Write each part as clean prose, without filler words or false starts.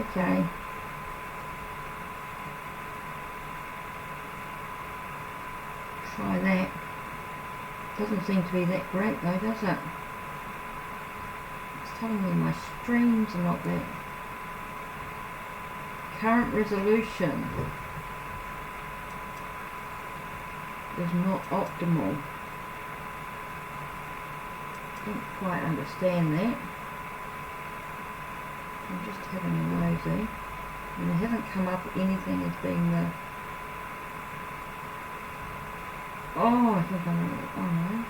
Okay. Try that. Doesn't seem to be that great though, does it? It's telling me my streams are not that. Current resolution is not optimal. Don't quite understand that. I'm just having a nosy, and it hasn't come up anything as being the. Oh, I think I'm. Oh no.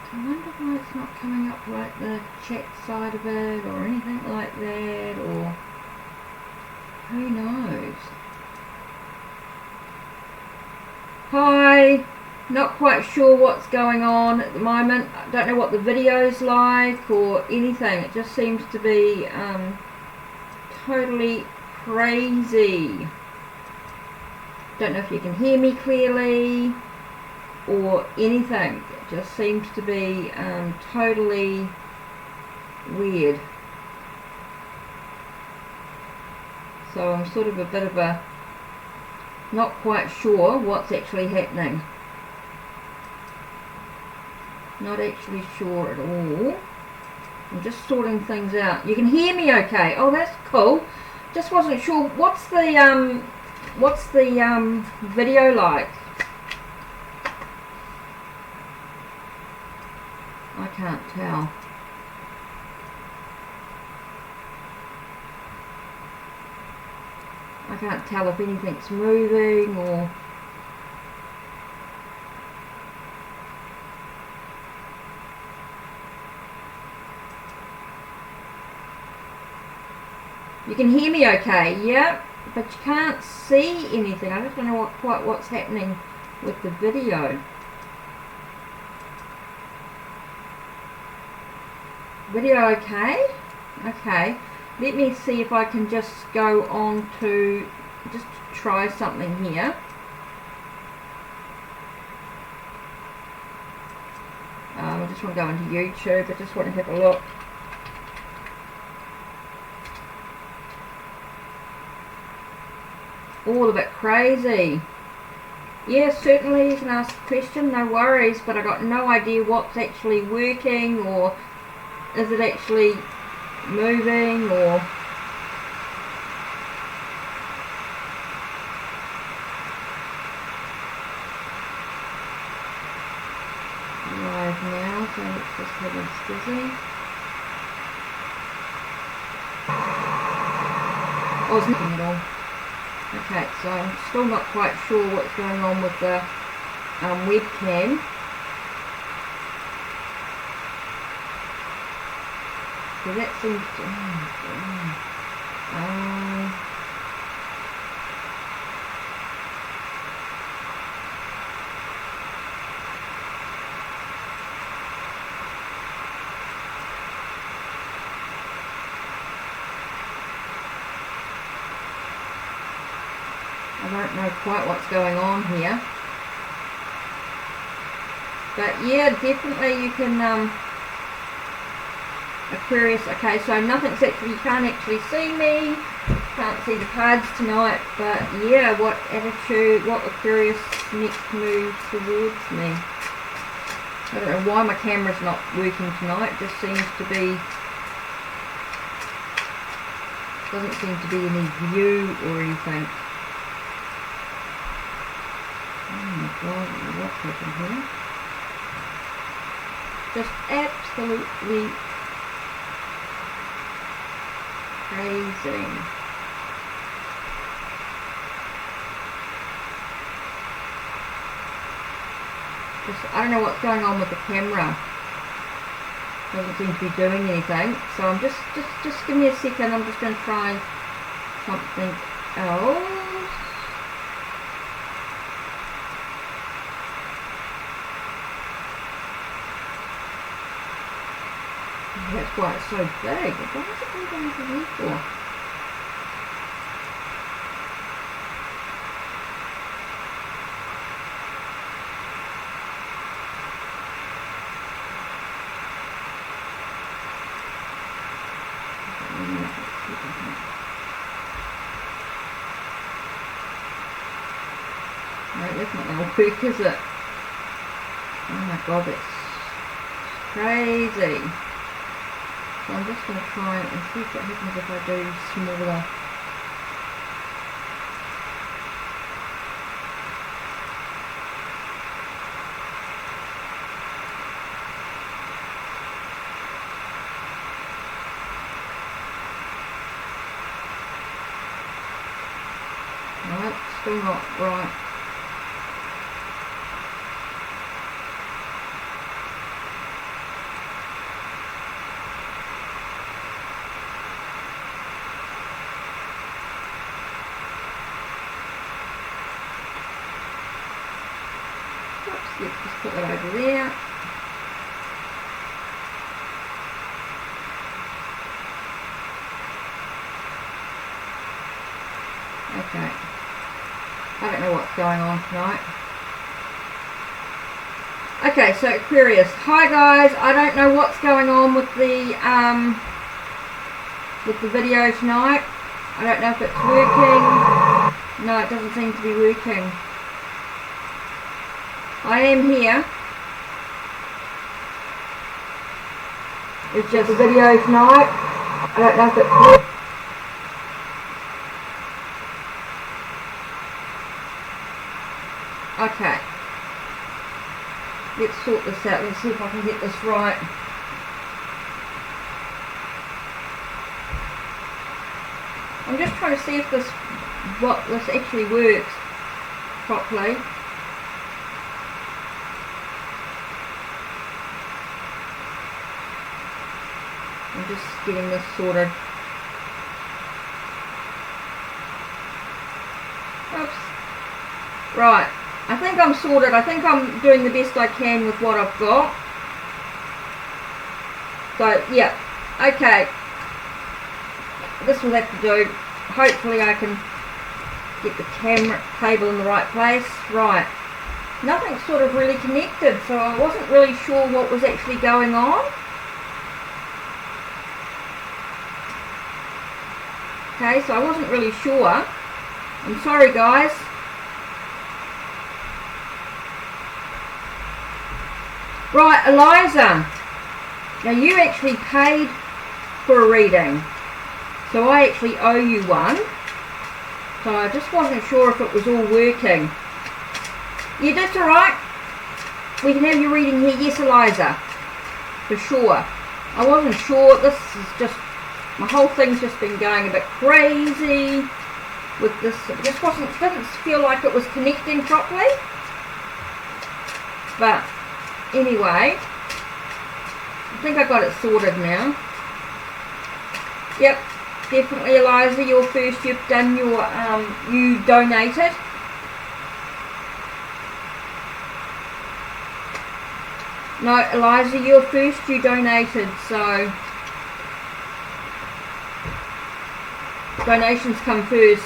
I wonder why it's not coming up like the chat side of it or anything like that, or who knows. Hi, not quite sure what's going on at the moment. I don't know what the video's like or anything. It just seems to be totally crazy. Don't know if you can hear me clearly or anything. It just seems to be totally weird. So I'm sort of a bit of a not quite sure what's actually happening. Not actually sure at all. I'm just sorting things out. You can hear me okay? Oh, that's cool. Just wasn't sure. What's the video like? I can't tell. I can't tell if anything's moving or. You can hear me okay, yeah, but you can't see anything. I just don't know quite what's happening with the video. Video okay? Okay. Let me see if I can just go on to just try something here. I just want to go into YouTube. I just want to have a look. All a bit crazy. Yes, certainly you can ask a question, no worries, but I got no idea what's actually working, or is it actually moving, or live now, so let's just have a stizzy. Oh, it's nothing at all. Okay, so I'm still not quite sure what's going on with the webcam. So that seems to... I don't know quite what's going on here. But yeah, definitely you can... Aquarius, okay, so nothing's actually, you can't actually see me, can't see the cards tonight, but yeah, what attitude, what Aquarius next moves towards me. I don't know why my camera's not working tonight, it just seems to be, doesn't seem to be any view or anything. Oh my god, what's happened here? Just absolutely crazy. Just, I don't know what's going on with the camera. Doesn't seem to be doing anything. So I'm just give me a second. I'm just going to try something else. That's why it's so big. What is it going over here for? No, that's not going to work, is it? Oh my god, that's crazy. So I'm just going to try and see what happens if I do smaller. Nope, still not right. Let's just put that over there. Okay. I don't know what's going on tonight. Okay, so Aquarius. Hi guys, I don't know what's going on with the video tonight. I don't know if it's working. No, it doesn't seem to be working. I am here. It's just a video tonight. I don't know if it's working. Okay. Let's sort this out. Let's see if I can get this right. I'm just trying to see if this actually works properly. I'm just getting this sorted. Oops. Right. I think I'm sorted. I think I'm doing the best I can with what I've got. So, yeah. Okay. This will have to do. Hopefully I can get the camera cable in the right place. Right. Nothing's sort of really connected, so I wasn't really sure what was actually going on. Okay, so I wasn't really sure. I'm sorry guys. Right, Eliza. Now you actually paid for a reading. So I actually owe you one. So I just wasn't sure if it was all working. Yeah, that's alright. We can have your reading here. Yes, Eliza. For sure. I wasn't sure. This is just... My whole thing's just been going a bit crazy with this. It just didn't feel like it was connecting properly. But anyway, I think I got it sorted now. Yep, definitely, Eliza. Your first, you've done your, you donated. No, Eliza, you're first, you donated, so donations come first.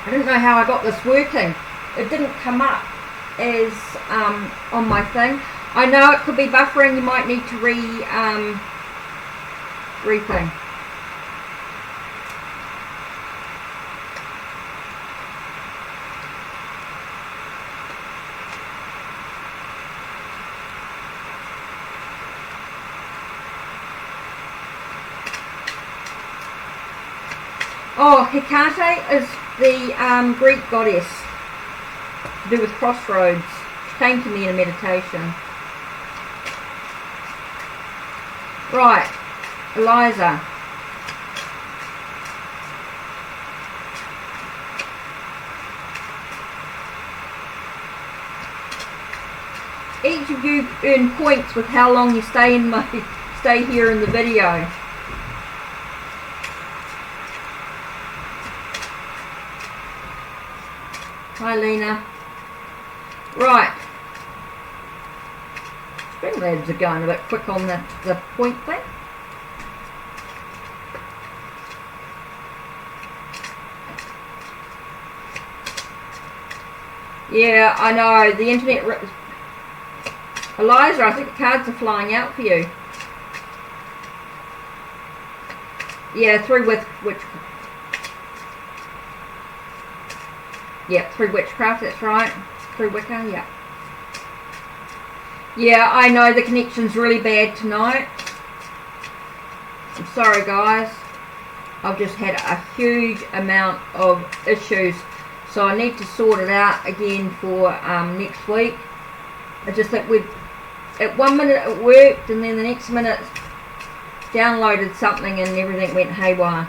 I didn't know how I got this working. It didn't come up as on my thing. I know it could be buffering. You might need to re-thing. Oh, HeKate is the Greek goddess to do with crossroads. She came to me in a meditation. Right, Eliza. Each of you earn points with how long you stay here in the video. Hi, Lena. Right. Streamlabs are going a bit quick on the point thing. Yeah, I know. The internet... Eliza, I think the cards are flying out for you. Yeah, through through witchcraft, that's right. Through Wicca, yeah. Yeah, I know the connection's really bad tonight. I'm sorry, guys. I've just had a huge amount of issues, so I need to sort it out again for next week. I just think at 1 minute it worked, and then the next minute downloaded something and everything went haywire.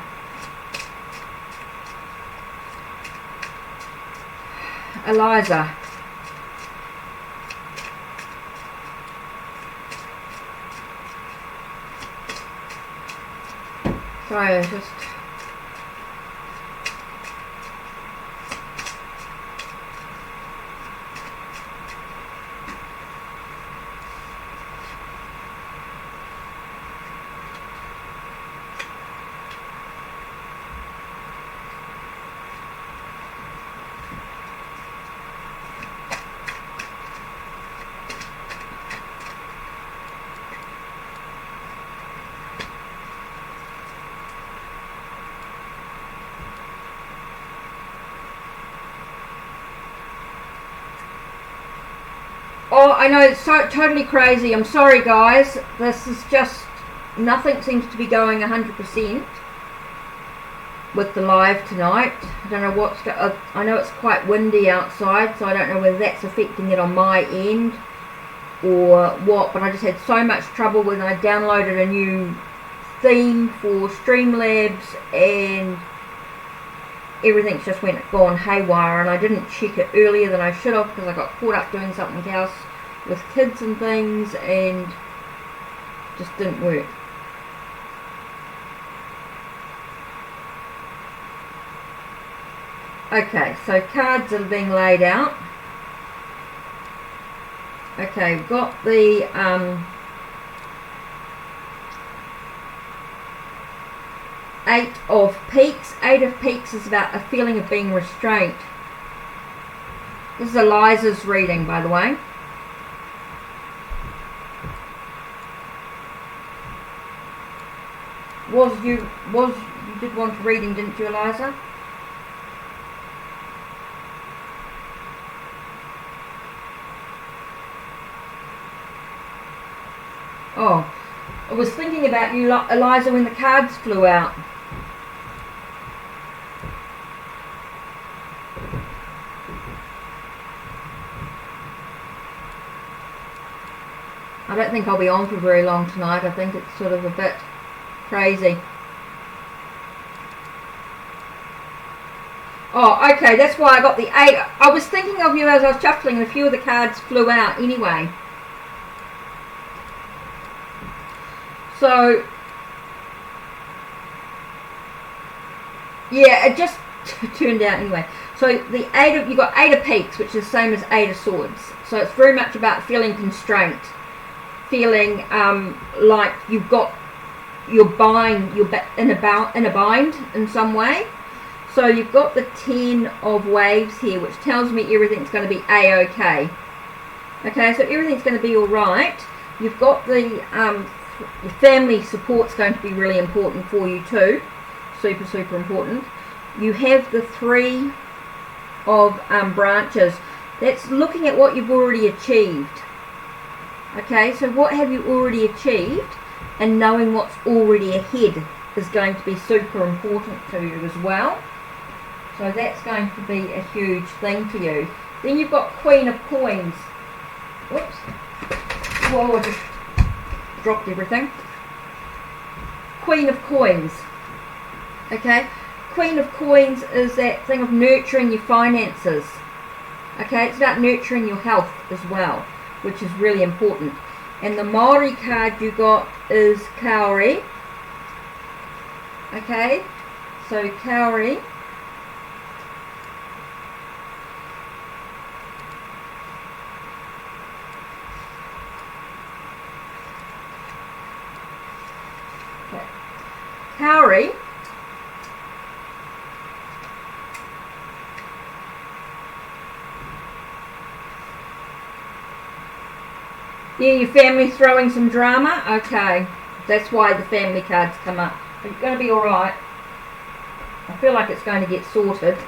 Eliza. Sorry, just... Oh, I know, it's so totally crazy. I'm sorry, guys. This is just... Nothing seems to be going 100% with the live tonight. I don't know what's... I know it's quite windy outside, so I don't know whether that's affecting it on my end or what, but I just had so much trouble when I downloaded a new theme for Streamlabs and everything's just gone haywire, and I didn't check it earlier than I should have because I got caught up doing something else with kids and things and just didn't work. Okay, so cards are being laid out. Okay, we've got the Eight of Peaks. Eight of Peaks is about a feeling of being restrained. This is Eliza's reading, by the way. You did want a reading, didn't you, Eliza? Oh, I was thinking about you, Eliza, when the cards flew out. I don't think I'll be on for very long tonight. I think it's sort of a bit crazy. Oh, okay, that's why I got the 8. I was thinking of you as I was shuffling, and a few of the cards flew out anyway. So, yeah, it just turned out anyway. So you got 8 of Peaks, which is the same as 8 of Swords. So it's very much about feeling constraint, feeling like you're in a bind in some way. So you've got the 10 of Waves here, which tells me everything's going to be a-okay. Okay, so everything's going to be all right. You've got the your family support's going to be really important for you too. Super, super important. You have the 3 of branches. That's looking at what you've already achieved. Okay, so what have you already achieved, and knowing what's already ahead is going to be super important to you as well. So that's going to be a huge thing for you. Then you've got Queen of Coins. Whoops. Whoa, I just dropped everything. Queen of Coins. Okay, Queen of Coins is that thing of nurturing your finances. Okay, it's about nurturing your health as well, which is really important. And the Maori card you got is Kaori. Okay, so Kaori. Okay. Kauri. Yeah, your family's throwing some drama? Okay. That's why the family cards come up. You're going to be alright. I feel like it's going to get sorted.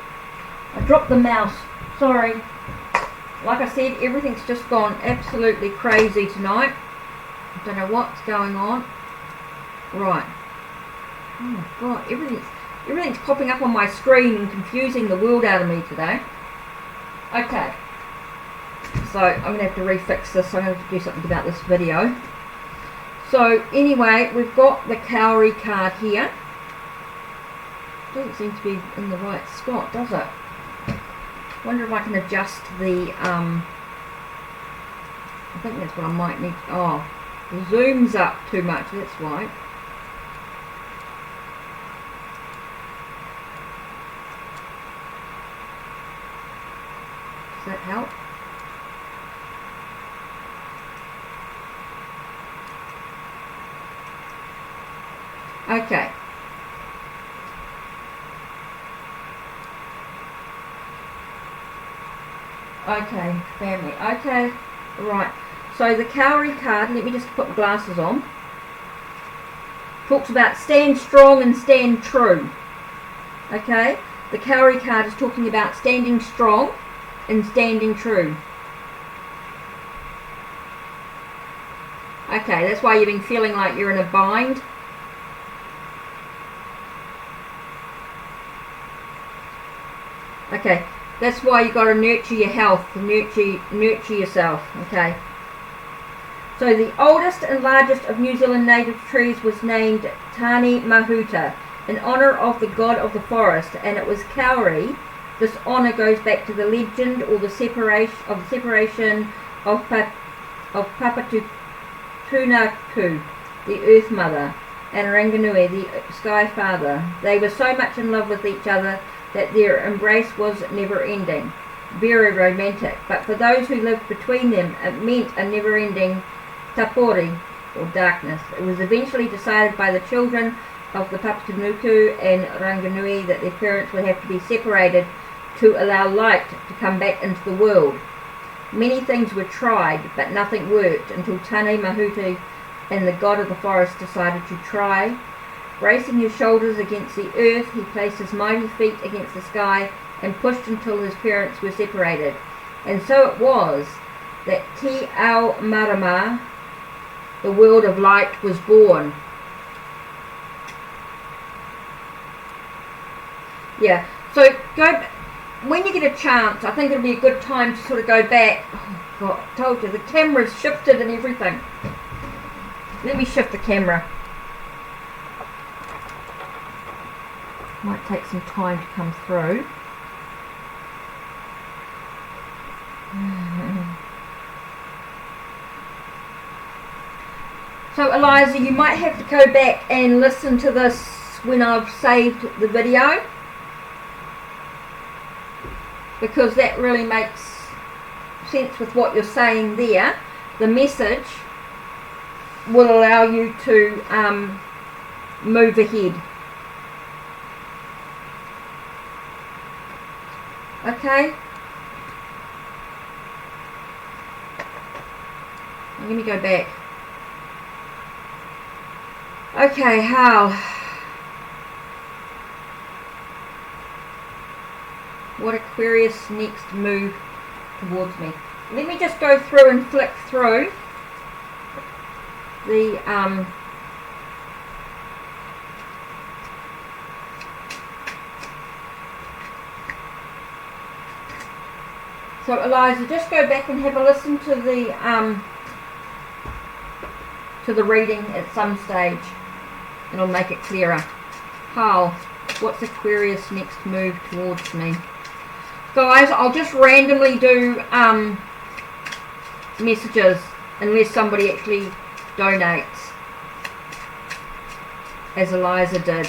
I dropped the mouse. Sorry. Like I said, everything's just gone absolutely crazy tonight. I don't know what's going on. Right. Oh my god, everything's popping up on my screen and confusing the world out of me today. Okay. So I'm going to have to refix this, so I'm going to have to do something about this video. So anyway, we've got the Kauri card here. Doesn't seem to be in the right spot, does it? Wonder if I can adjust the, I think that's what I might need. Oh, the zoom's up too much, that's why. Does that help? Okay. Okay, family. Okay, right. So the Kauri card, let me just put my glasses on, talks about stand strong and stand true. Okay? The Kauri card is talking about standing strong and standing true. Okay, that's why you've been feeling like you're in a bind. Okay, that's why you got to nurture your health, nurture yourself. Okay. So the oldest and largest of New Zealand native trees was named Tani Mahuta in honour of the god of the forest, and it was Kauri. This honour goes back to the legend or the separation of Papatutunaku, the Earth Mother, and Ranganui, the Sky Father. They were so much in love with each other that their embrace was never-ending, very romantic. But for those who lived between them, it meant a never-ending tapori, or darkness. It was eventually decided by the children of the Papatunuku and Ranganui that their parents would have to be separated to allow light to come back into the world. Many things were tried, but nothing worked until Tani Mahuta and the god of the forest decided to try. Bracing his shoulders against the earth, he placed his mighty feet against the sky and pushed until his parents were separated. And so it was that Te Ao Marama, the world of light, was born. Yeah, so when you get a chance, I think it'll be a good time to sort of go back. Oh God, I told you, the camera's shifted and everything. Let me shift the camera. Might take some time to come through. So Eliza, you might have to go back and listen to this when I've saved the video, because that really makes sense with what you're saying there. The message will allow you to move ahead. Okay? Let me go back. Okay, how? What Aquarius next move towards me? Let me just go through and flick through the so Eliza, just go back and have a listen to the reading at some stage, and I'll make it clearer. How? What's Aquarius' next move towards me? Guys, I'll just randomly do messages unless somebody actually donates, as Eliza did.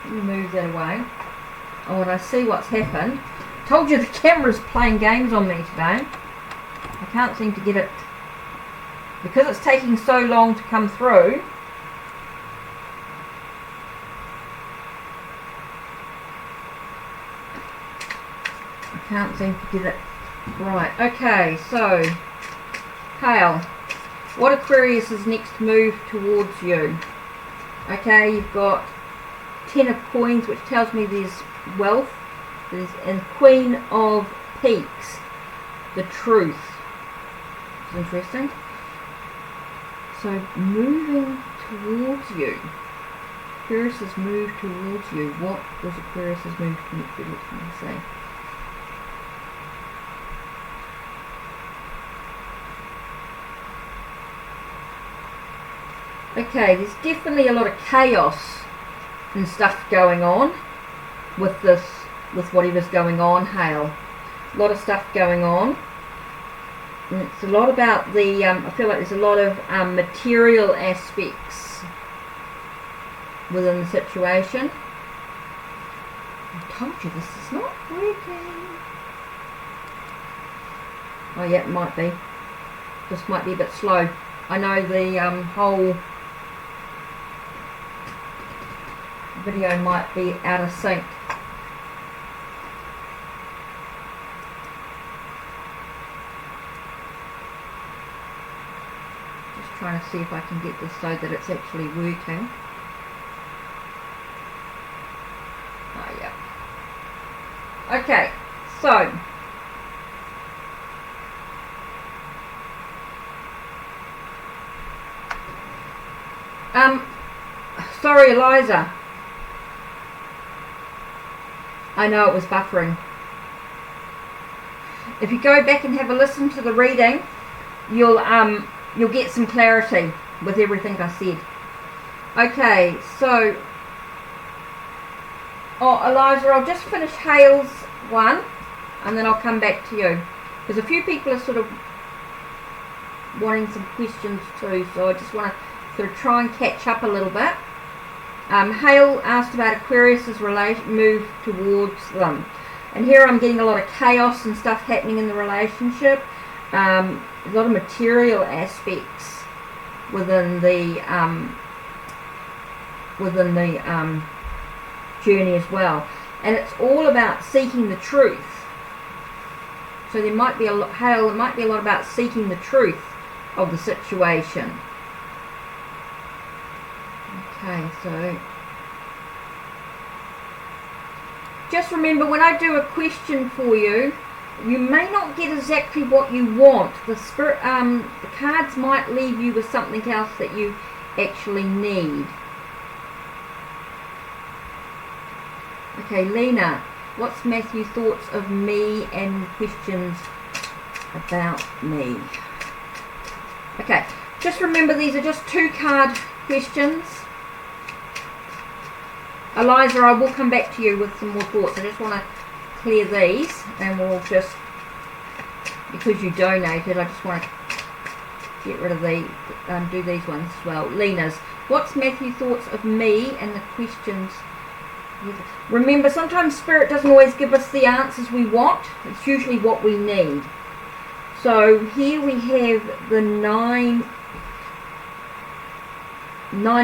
Let me move that away. Oh, and I see what's happened. Told you the camera's playing games on me today. I can't seem to get it because it's taking so long to come through. I can't seem to get it right. Okay, so Hale, what Aquarius's next move towards you? Okay, you've got 10 of coins, which tells me there's wealth, and Queen of Peaks, the truth. It's interesting. So moving towards you. Aquarius's move towards you. What was Aquarius's move towards you? What can I say? Okay, there's definitely a lot of chaos and stuff going on with this, with whatever's going on, Hale. A lot of stuff going on. And it's a lot about the, I feel like there's a lot of material aspects within the situation. I told you this is not working. Oh yeah, it might be. This might be a bit slow. I know the whole video might be out of sync. Just trying to see if I can get this so that it's actually working. Oh yeah. Okay, so sorry Eliza, I know it was buffering. If you go back and have a listen to the reading, you'll get some clarity with everything I said. Okay, so Eliza, I'll just finish Hale's one and then I'll come back to you, because a few people are sort of wanting some questions too, so I just want to sort of try and catch up a little bit. Hale asked about Aquarius's move towards them, and here I'm getting a lot of chaos and stuff happening in the relationship, a lot of material aspects within the journey as well, and it's all about seeking the truth. So there might be a lot, Hale, it might be a lot about seeking the truth of the situation. Okay, so just remember, when I do a question for you, you may not get exactly what you want. The spirit, the cards might leave you with something else that you actually need. Okay, Lena, what's Matthew's thoughts of me and questions about me? Okay, just remember these are just 2 card questions. Eliza, I will come back to you with some more thoughts. I just want to clear these, and we'll just, because you donated, I just want to get rid of the, do these ones as well. Lena's, what's Matthew's thoughts of me and the questions? Remember, sometimes Spirit doesn't always give us the answers we want. It's usually what we need. So here we have the nine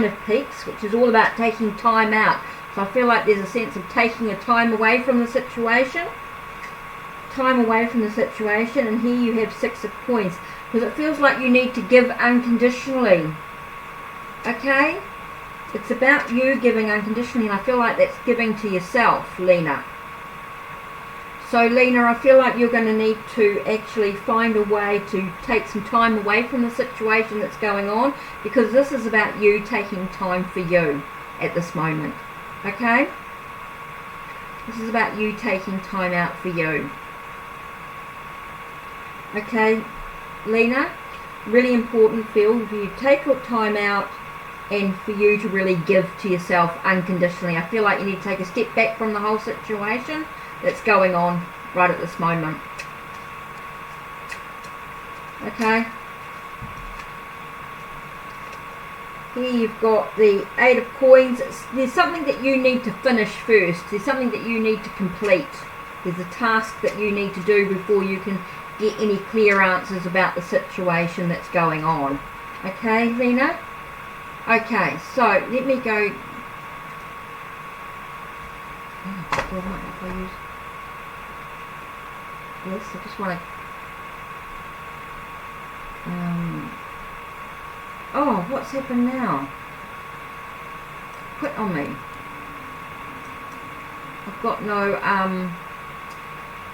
of Peaks, which is all about taking time out. So I feel like there's a sense of taking a time away from the situation. Time away from the situation. And here you have 6 of Coins, because it feels like you need to give unconditionally. Okay? It's about you giving unconditionally, and I feel like that's giving to yourself, Lena. So Lena, I feel like you're going to need to actually find a way to take some time away from the situation that's going on, because this is about you taking time for you at this moment. Okay? This is about you taking time out for you. Okay, Lena, really important for you to take your time out and for you to really give to yourself unconditionally. I feel like you need to take a step back from the whole situation that's going on right at this moment. Okay? Here you've got the 8 of Coins. There's something that you need to finish first. There's something that you need to complete. There's a task that you need to do before you can get any clear answers about the situation that's going on. Okay, Lena? Okay, so let me go. Oh, I might have to use. Yes, I just want to. Oh, what's happened now? Quit on me. I've got no,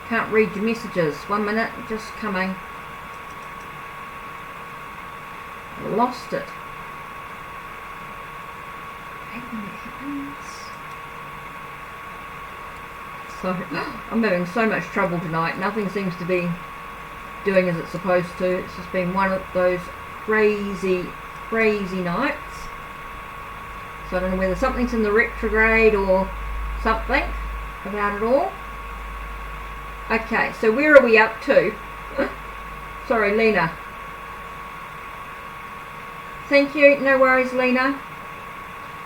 can't read your messages. 1 minute, just coming. I lost it. I hate when it happens. So, I'm having so much trouble tonight. Nothing seems to be doing as it's supposed to. It's just been one of those crazy nights. So I don't know whether something's in the retrograde or something about it all. Okay, so where are we up to? Sorry, Lena. Thank you. No worries, Lena.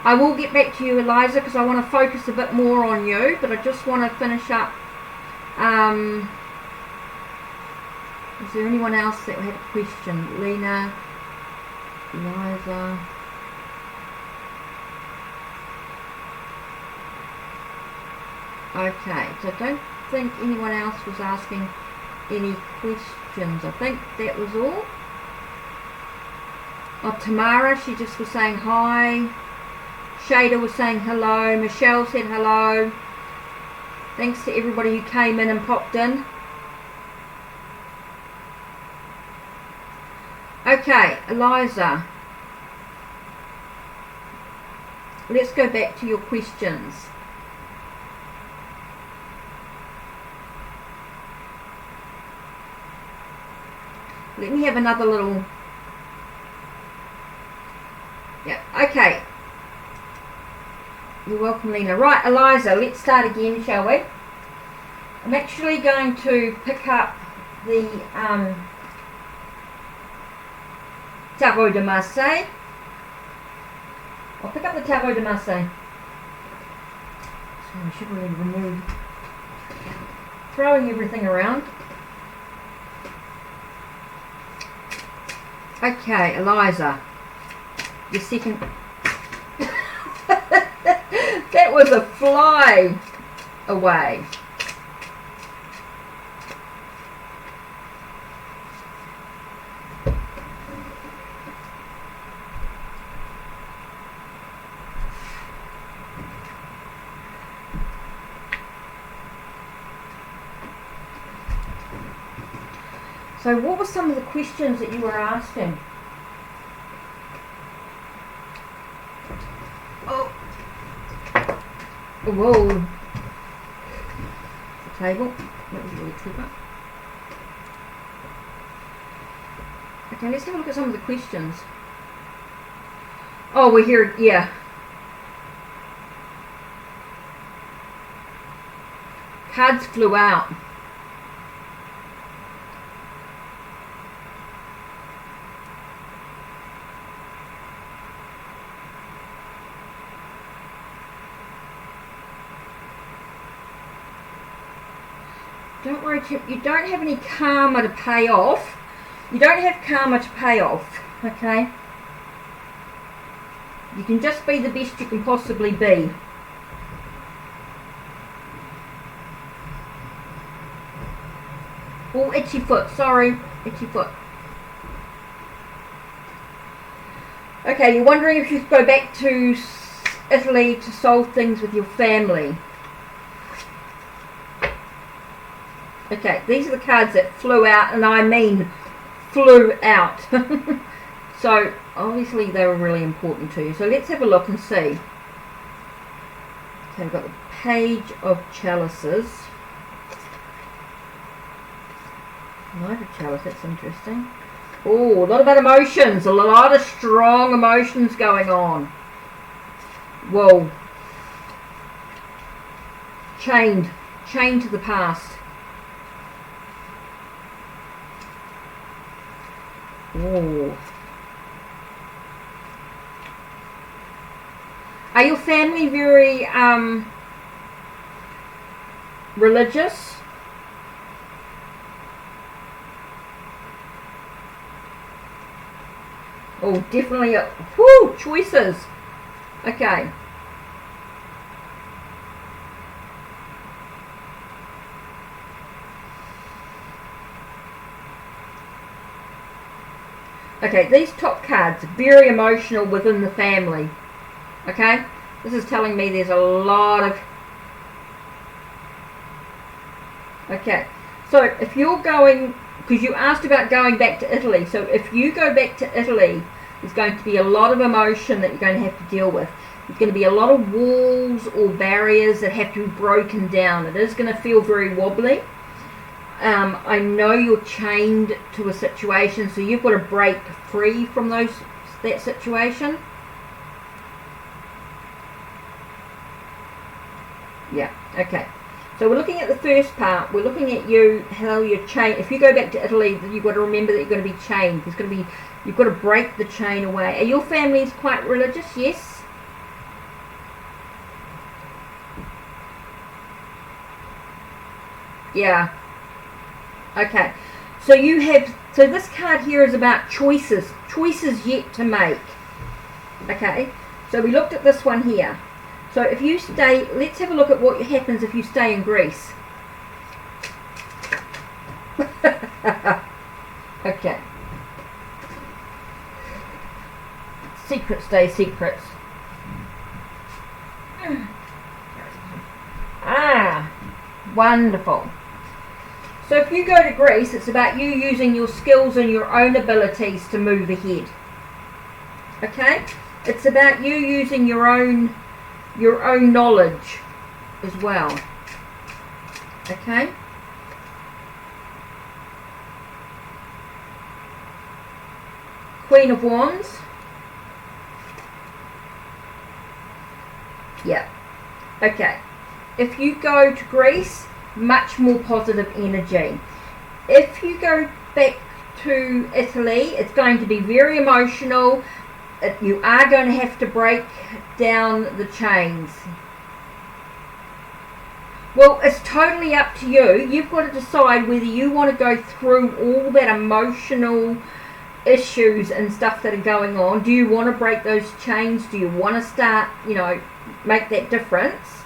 I will get back to you, Eliza, because I want to focus a bit more on you, but I just want to finish up. Is there anyone else that had a question? Lena, Eliza. Okay, so I don't think anyone else was asking any questions. I think that was all. Oh, Tamara, she just was saying hi. Shada was saying hello. Michelle said hello. Thanks to everybody who came in and popped in. Okay, Eliza. Let's go back to your questions. Let me have another little... Yeah, okay. You're welcome, Lena. Right, Eliza, let's start again, shall we? I'm actually going to pick up the Tarot de Marseille. I'll pick up the Tarot de Marseille. So I should really remove throwing everything around. Okay, Eliza. Your second... That was a fly away. So what were some of the questions that you were asking? Oh. Whoa. The table. That was really clever. Okay, let's have a look at some of the questions. Oh, we're here, yeah. Cards flew out. Don't worry, Chip, you don't have any karma to pay off. You don't have karma to pay off, okay? You can just be the best you can possibly be. Oh, itchy foot, sorry, itchy foot. Okay, you're wondering if you should go back to Italy to solve things with your family. Okay, these are the cards that flew out, and I mean flew out. So, obviously they were really important to you. So let's have a look and see. Okay, we've got the Page of Chalices. Knight of Chalice, that's interesting. Oh, a lot about emotions. A lot of strong emotions going on. Whoa. Chained to the past. Oh. Are your family very religious? Oh, definitely. Whoo, choices. Okay. Okay, these top cards are very emotional within the family. Okay? This is telling me there's a lot of... Okay, so if you're going... Because you asked about going back to Italy. So if you go back to Italy, there's going to be a lot of emotion that you're going to have to deal with. There's going to be a lot of walls or barriers that have to be broken down. It is going to feel very wobbly. I know you're chained to a situation, so you've got to break free from that situation. Yeah, okay. So we're looking at the first part. We're looking at how you're chained. If you go back to Italy, you've got to remember that you're going to be chained. You've got to break the chain away. Are your families quite religious? Yes. Yeah. Okay, so this card here is about choices yet to make. Okay, so we looked at this one here. So if you stay, let's have a look at what happens if you stay in Greece. Okay. Secrets stay secrets. Ah, wonderful. So if you go to Greece, it's about you using your skills and your own abilities to move ahead. Okay? It's about you using your own knowledge as well. Okay? Queen of Wands. Yeah. Okay. If you go to Greece, much more positive energy. If you go back to Italy, it's going to be very emotional. You are going to have to break down the chains. Well, it's totally up to you. You've got to decide whether you want to go through all that emotional issues and stuff that are going on. Do you want to break those chains? Do you want to start, make that difference?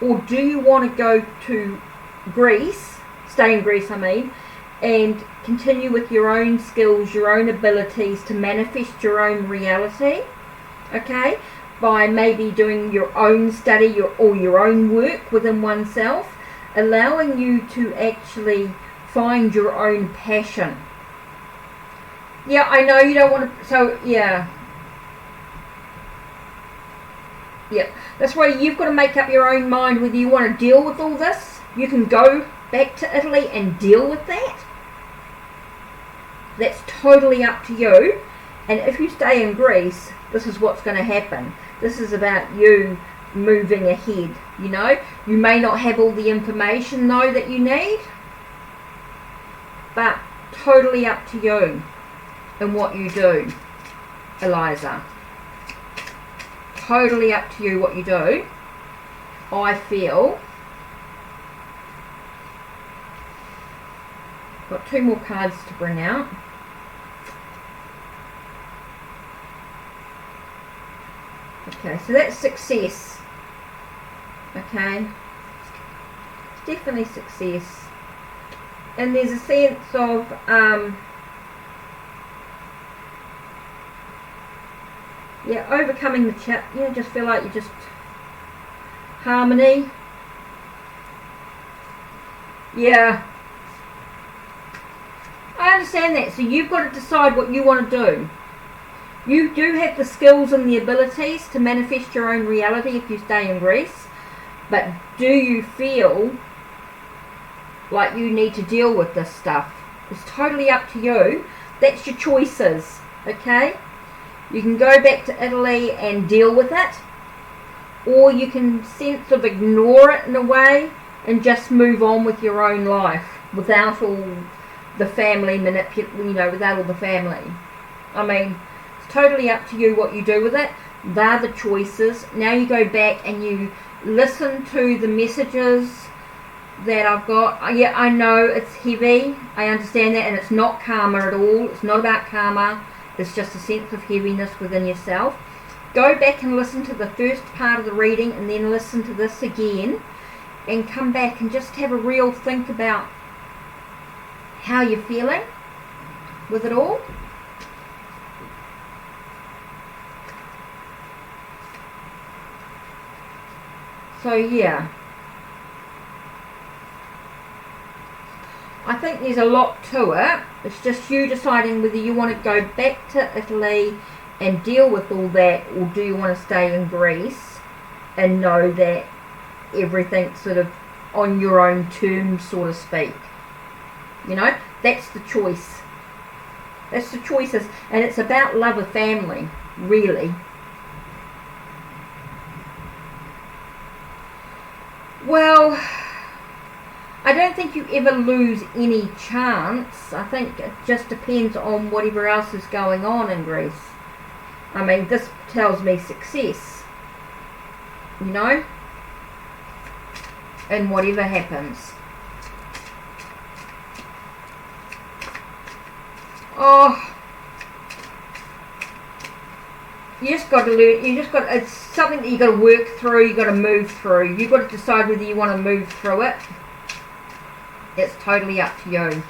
Or do you want to go to Greece, stay in Greece and continue with your own skills, your own abilities to manifest your own reality, okay, by maybe doing your own study or your own work within oneself, allowing you to actually find your own passion. Yeah, I know you don't want to, so yeah. Yep, that's why you've got to make up your own mind whether you want to deal with all this. You can go back to Italy and deal with that. That's totally up to you. And if you stay in Greece, this is what's going to happen. This is about you moving ahead, You may not have all the information, though, that you need. But totally up to you and what you do, Eliza. Totally up to you what you do. I feel. Got 2 more cards to bring out. Okay, so that's success. Okay. It's definitely success. And there's a sense of overcoming the just feel like you just harmony. Yeah. I understand that. So you've got to decide what you want to do. You do have the skills and the abilities to manifest your own reality if you stay in Greece. But do you feel like you need to deal with this stuff? It's totally up to you. That's your choices. Okay? You can go back to Italy and deal with it. Or you can sense of ignore it in a way and just move on with your own life without all the family without all the family. It's totally up to you what you do with it. They're the choices. Now you go back and you listen to the messages that I've got. I know it's heavy. I understand that, and it's not karma at all. It's not about karma. It's just a sense of heaviness within yourself. Go back and listen to the first part of the reading and then listen to this again, and come back and just have a real think about how you're feeling with it all. So yeah, I think there's a lot to it. It's just you deciding whether you want to go back to Italy and deal with all that, or do you want to stay in Greece and know that everything's sort of on your own terms, so to speak. You know, that's the choice. That's the choices, and it's about love of family, really. Well, I don't think you ever lose any chance. I think it just depends on whatever else is going on in Greece. I mean, this tells me success, you know, and whatever happens. Oh, you just got to learn. It's something that you got to work through. You got to move through. You got to decide whether you want to move through it. It's totally up to you.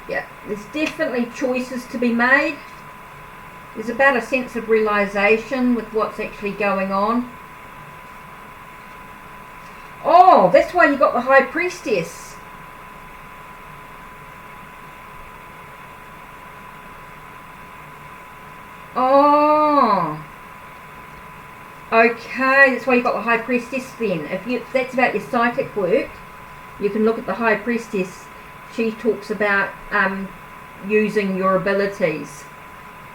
Yeah, there's definitely choices to be made. There's about a sense of realization with what's actually going on. Oh, that's why you got the High Priestess. Oh, okay, that's why you got the High Priestess then. If that's about your psychic work, you can look at the High Priestess. She talks about using your abilities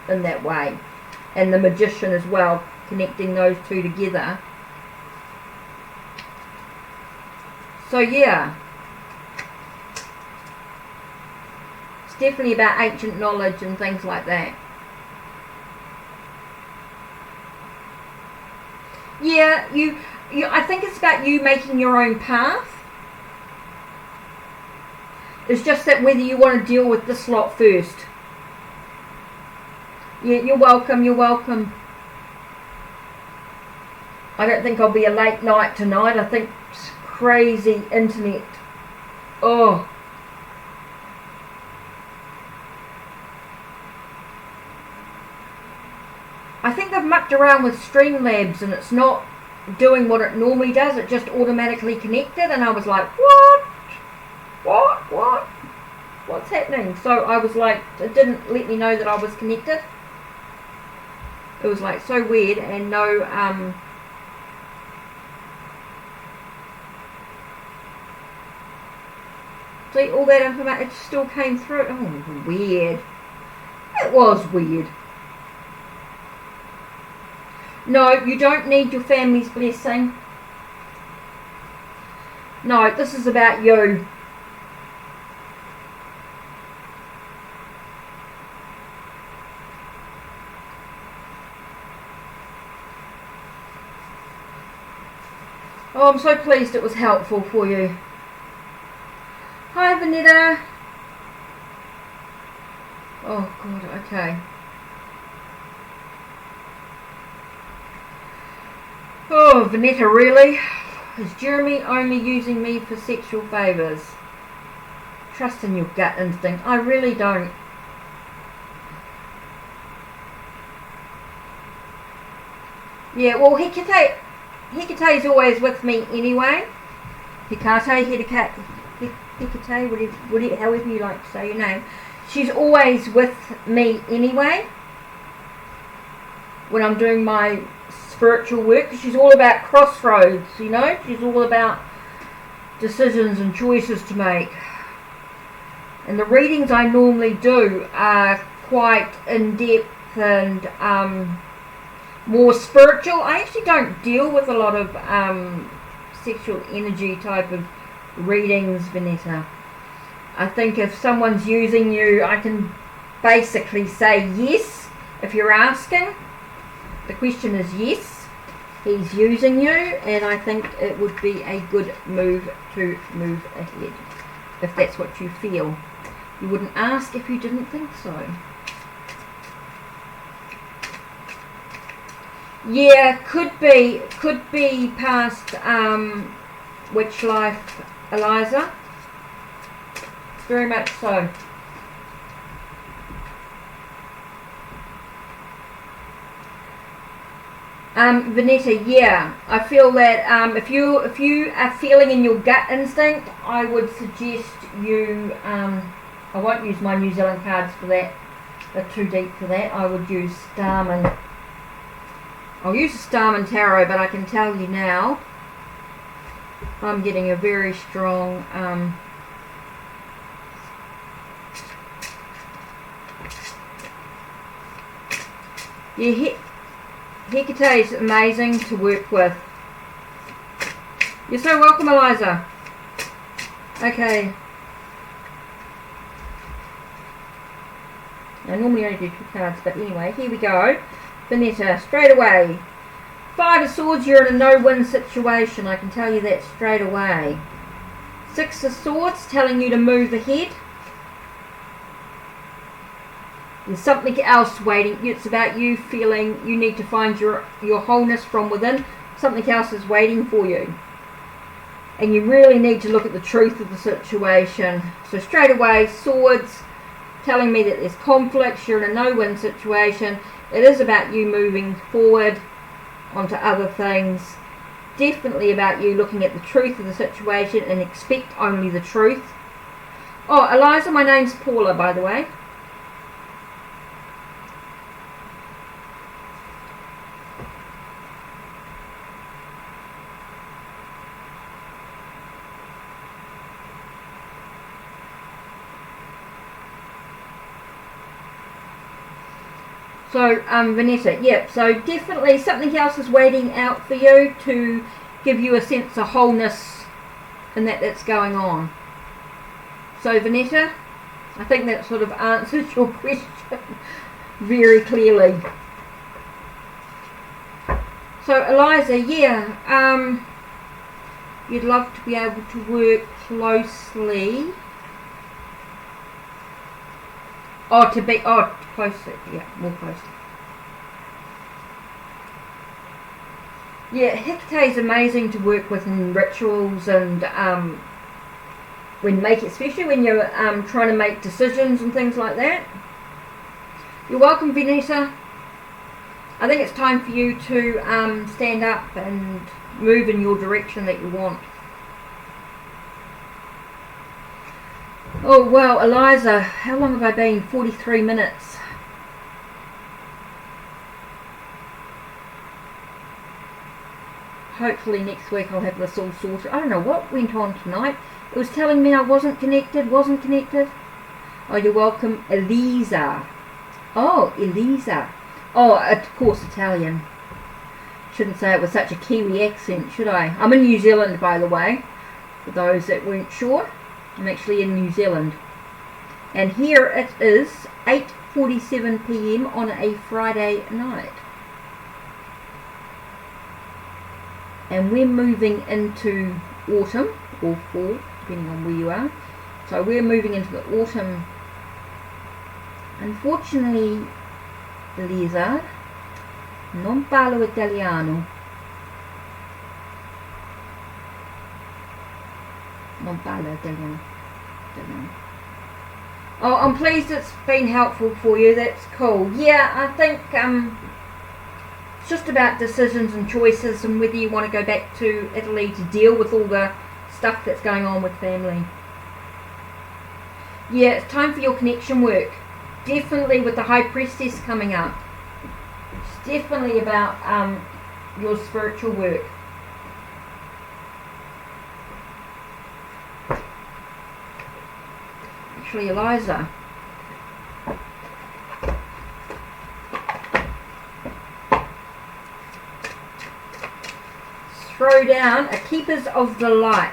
in that way, and the Magician as well, connecting those two together. So yeah, it's definitely about ancient knowledge and things like that. Yeah, I think it's about you making your own path. It's just that whether you want to deal with this lot first. Yeah, you're welcome, you're welcome. I don't think I'll be a late night tonight. I think it's crazy internet. Oh. I think they've mucked around with Streamlabs and it's not doing what it normally does. It just automatically connected, and I was like, what? What's happening? So I was like, it didn't let me know that I was connected. It was like so weird, and no see, all that information, it still came through. Oh, weird. It was weird. No, you don't need your family's blessing. No, this is about you. Oh, I'm so pleased it was helpful for you. Hi, Vanetta. Oh, God, okay. Oh, Vanetta, really? Is Jeremy only using me for sexual favours? Trust in your gut instinct. I really don't. Yeah, well, HeKate's is always with me anyway. HeKate, whatever, however you like to say your name. She's always with me anyway when I'm doing my spiritual work. She's all about crossroads, you know. She's all about decisions and choices to make. And the readings I normally do are quite in-depth and more spiritual. I actually don't deal with a lot of sexual energy type of readings, Vanessa. I think if someone's using you, I can basically say yes if you're asking. The question is yes. He's using you, and I think it would be a good move to move ahead, if that's what you feel. You wouldn't ask if you didn't think so. Yeah, could be past witch life, Eliza. Very much so. Vanessa, yeah, I feel that if you are feeling in your gut instinct, I would suggest you. I won't use my New Zealand cards for that; they're too deep for that. I would use Starman. I'll use the Starman Tarot, but I can tell you now, I'm getting a very strong. Yeah, HeKate's amazing to work with. You're so welcome, Eliza. Okay. I normally only do 2 cards, but anyway, here we go. Vanessa, straight away. 5 of Swords, you're in a no-win situation. I can tell you that straight away. 6 of Swords, telling you to move ahead. There's something else waiting. It's about you feeling you need to find your wholeness from within. Something else is waiting for you. And you really need to look at the truth of the situation. So straight away, Swords, telling me that there's conflict. You're in a no-win situation. It is about you moving forward onto other things. Definitely about you looking at the truth of the situation and expect only the truth. Oh, Eliza, my name's Paula, by the way. So, Vanessa, yeah, so definitely something else is waiting out for you to give you a sense of wholeness in that's going on. So, Vanessa, I think that sort of answers your question very clearly. So, Eliza, yeah, you'd love to be able to work closely. Closer, yeah, more close. Yeah, HeKate is amazing to work with in rituals and especially when you're trying to make decisions and things like that. You're welcome, Vanessa. I think it's time for you to stand up and move in your direction that you want. Oh, well, Eliza, how long have I been? 43 minutes. Hopefully next week I'll have this all sorted. I don't know what went on tonight. It was telling me I wasn't connected. Oh, you're welcome, Elisa. Oh, Elisa. Oh, of course, Italian. Shouldn't say it with such a Kiwi accent, should I? I'm in New Zealand, by the way, for those that weren't sure. I'm actually in New Zealand. And here it is 8:47 p.m. on a Friday night. And we're moving into autumn, or fall, depending on where you are. So we're moving into the autumn. Unfortunately, Lisa, non parlo italiano. Non parlo italiano. Oh, I'm pleased it's been helpful for you. That's cool. Yeah, I think it's just about decisions and choices and whether you want to go back to Italy to deal with all the stuff that's going on with family. Yeah, it's time for your connection work. Definitely with the High Priestess coming up. It's definitely about your spiritual work. Actually, Eliza. Throw down a Keepers of the Light.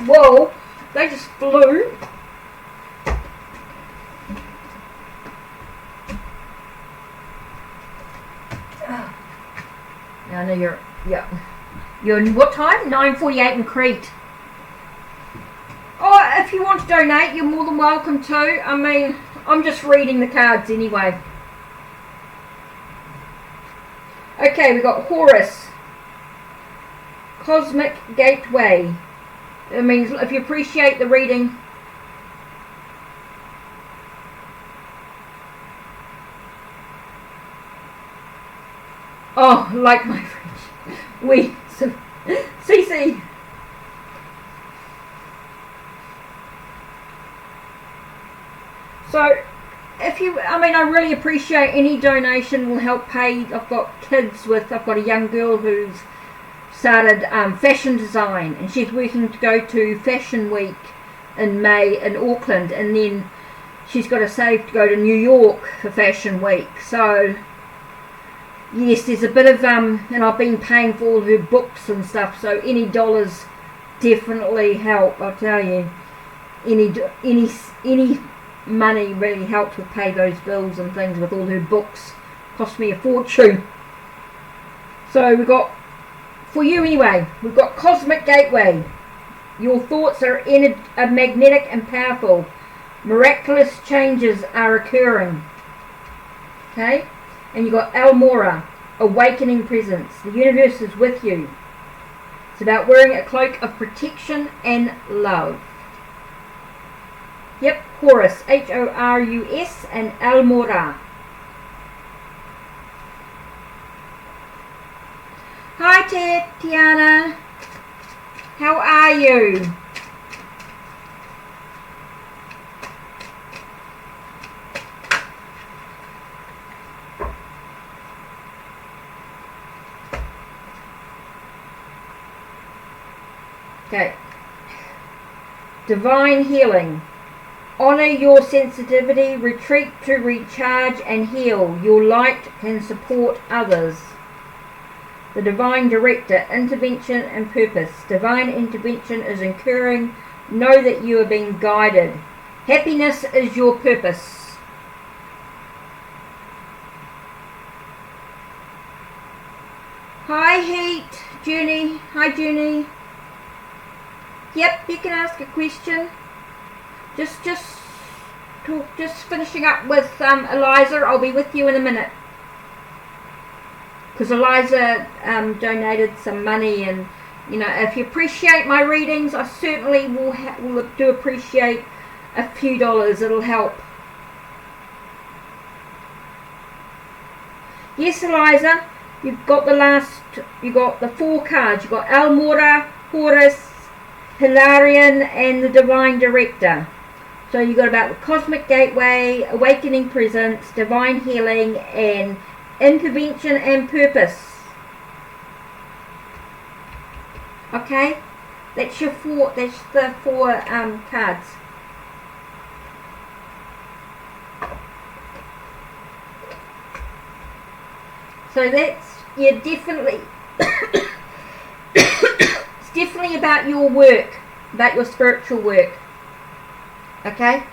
Whoa, they just flew. I know you're, yeah. You're in what time? 9:48 in Crete. Oh, if you want to donate, you're more than welcome to. I mean, I'm just reading the cards anyway. Okay, we got Horus. Cosmic Gateway. It means if you appreciate the reading. Oh, like my French. Oui. CC. So, if you, I mean, I really appreciate any donation will help pay. I've got a young girl who's started fashion design, and she's working to go to Fashion Week in May in Auckland, and then she's got to save to go to New York for Fashion Week. So yes, there's a bit of and I've been paying for all her books and stuff, so any dollars definitely help. I'll tell you, any money really helps with pay those bills and things with all her books. Cost me a fortune. So we've got, for you anyway, we've got Cosmic Gateway. Your thoughts are magnetic and powerful. Miraculous changes are occurring. Okay? And you've got Almora, Awakening Presence. The universe is with you. It's about wearing a cloak of protection and love. Yep, Horus, Horus, and Almora. Hi Tiana, how are you? Okay. Divine healing. Honor your sensitivity, retreat to recharge and heal. Your light can support others. The Divine Director, intervention and purpose. Divine intervention is occurring. Know that you are being guided. Happiness is your purpose. Hi Heat, Junie. Hi Junie. Yep, you can ask a question. Just finishing up with Eliza. I'll be with you in a minute. Because Eliza donated some money, and you know, if you appreciate my readings, I certainly will do appreciate a few dollars. It'll help. Yes, Eliza, you've got the 4 cards. You've got Almora, Horus, Hilarion, and the Divine Director. So you've got about the Cosmic Gateway, Awakening Presence, Divine Healing, and Intervention and Purpose. Okay, that's your 4. That's the 4 cards. So that's, yeah, definitely. It's definitely about your work, about your spiritual work. Okay.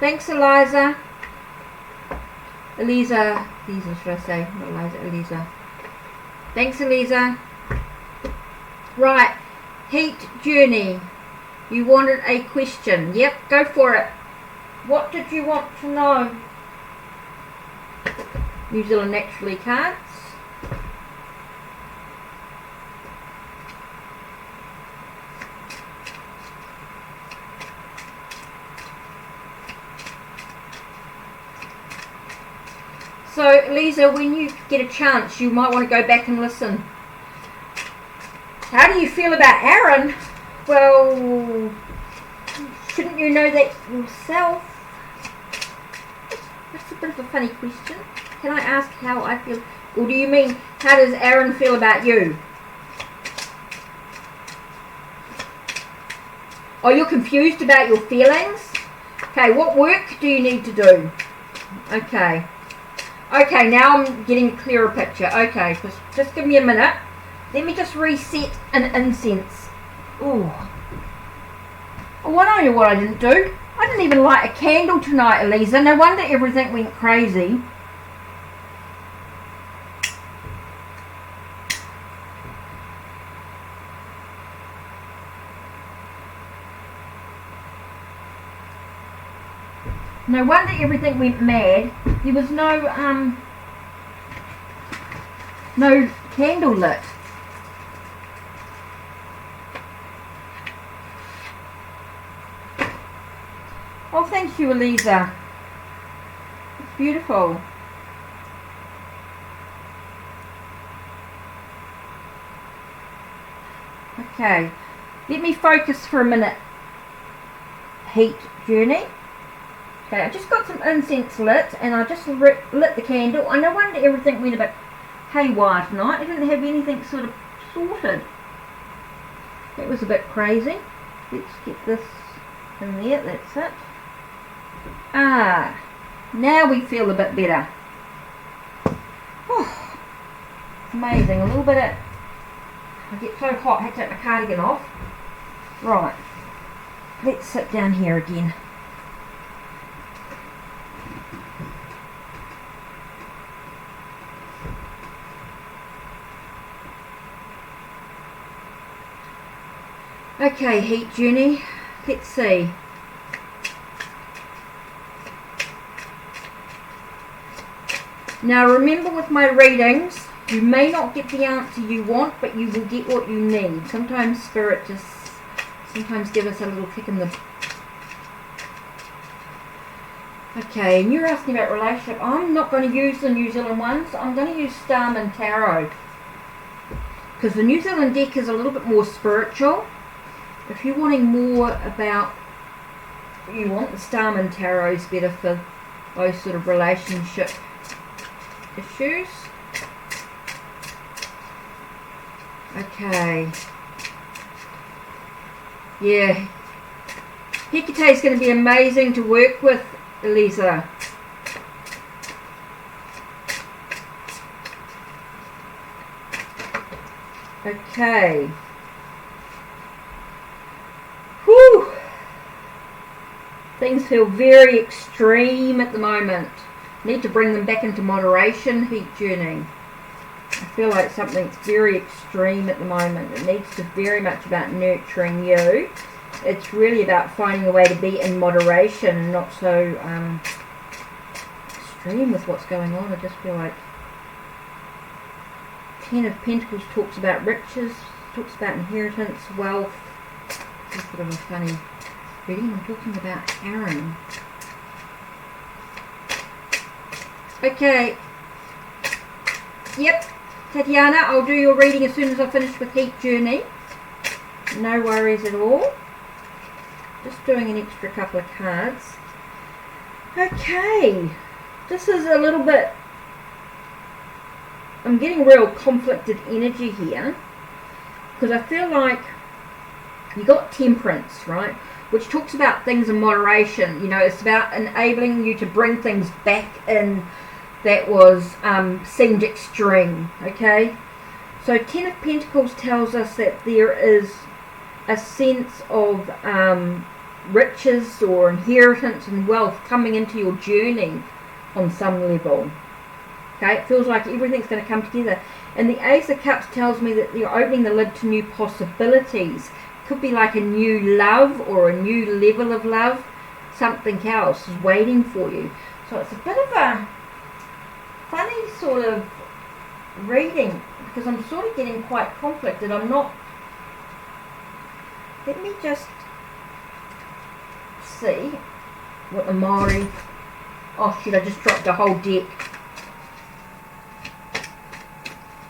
Thanks, Eliza. Eliza, should I say? Not Eliza, Eliza. Thanks, Eliza. Right. Heat Journey. You wanted a question. Yep, go for it. What did you want to know? New Zealand Naturally cards. So, Lisa, when you get a chance, you might want to go back and listen. How do you feel about Aaron? Well, shouldn't you know that yourself? That's a bit of a funny question. Can I ask how I feel? Or do you mean, how does Aaron feel about you? Oh, you're confused about your feelings? Okay, what work do you need to do? Okay. Okay, now I'm getting a clearer picture. Okay, just give me a minute. Let me just reset an incense. Ooh. Oh, I don't know what I didn't do. I didn't even light a candle tonight, Elisa. No wonder everything went crazy. No wonder everything went mad. There was no candle lit. Oh, thank you, Elisa. It's beautiful. Okay, let me focus for a minute. Heat journey. Okay, I just got some incense lit and I just lit the candle. I no wonder everything went a bit haywire tonight. I didn't have anything sort of sorted. That was a bit crazy. Let's get this in there, that's it. Ah, now we feel a bit better. Oh, it's amazing. A little bit of... I get so hot, I have to take my cardigan off. Right, let's sit down here again. Okay, heat journey. Let's see. Now remember, with my readings, you may not get the answer you want, but you will get what you need. Sometimes Spirit just give us a little kick in the... Okay, and you're asking about relationship. I'm not going to use the New Zealand ones. I'm going to use Starman Tarot. Because the New Zealand deck is a little bit more spiritual. If you're wanting more about... You want the Starman Tarot is better for those sort of relationship issues. Okay. Yeah. HeKate's going to be amazing to work with, Elisa. Okay. Whew. Things feel very extreme at the moment. Need to bring them back into moderation, heat journey. I feel like something's very extreme at the moment. It needs to very much about nurturing you. It's really about finding a way to be in moderation and not so extreme with what's going on. I just feel like Ten of Pentacles talks about riches, talks about inheritance, wealth. It's a bit of a funny reading. I'm talking about Aaron. Okay. Yep. Tatiana, I'll do your reading as soon as I finish with Heat Journey. No worries at all. Just doing an extra couple of cards. Okay. This is a little bit... I'm getting real conflicted energy here. Because I feel like you got Temperance, right? Which talks about things in moderation. You know, it's about enabling you to bring things back in that was seemed extreme. Okay, so Ten of Pentacles tells us that there is a sense of riches or inheritance and wealth coming into your journey on some level. Okay, it feels like everything's going to come together. And the Ace of Cups tells me that you're opening the lid to new possibilities. Could be like a new love or a new level of love. Something else is waiting for you. So it's a bit of a funny sort of reading, because I'm sort of getting quite conflicted. I'm not... Let me just see what the Maori... Oh shit, I just dropped the whole deck.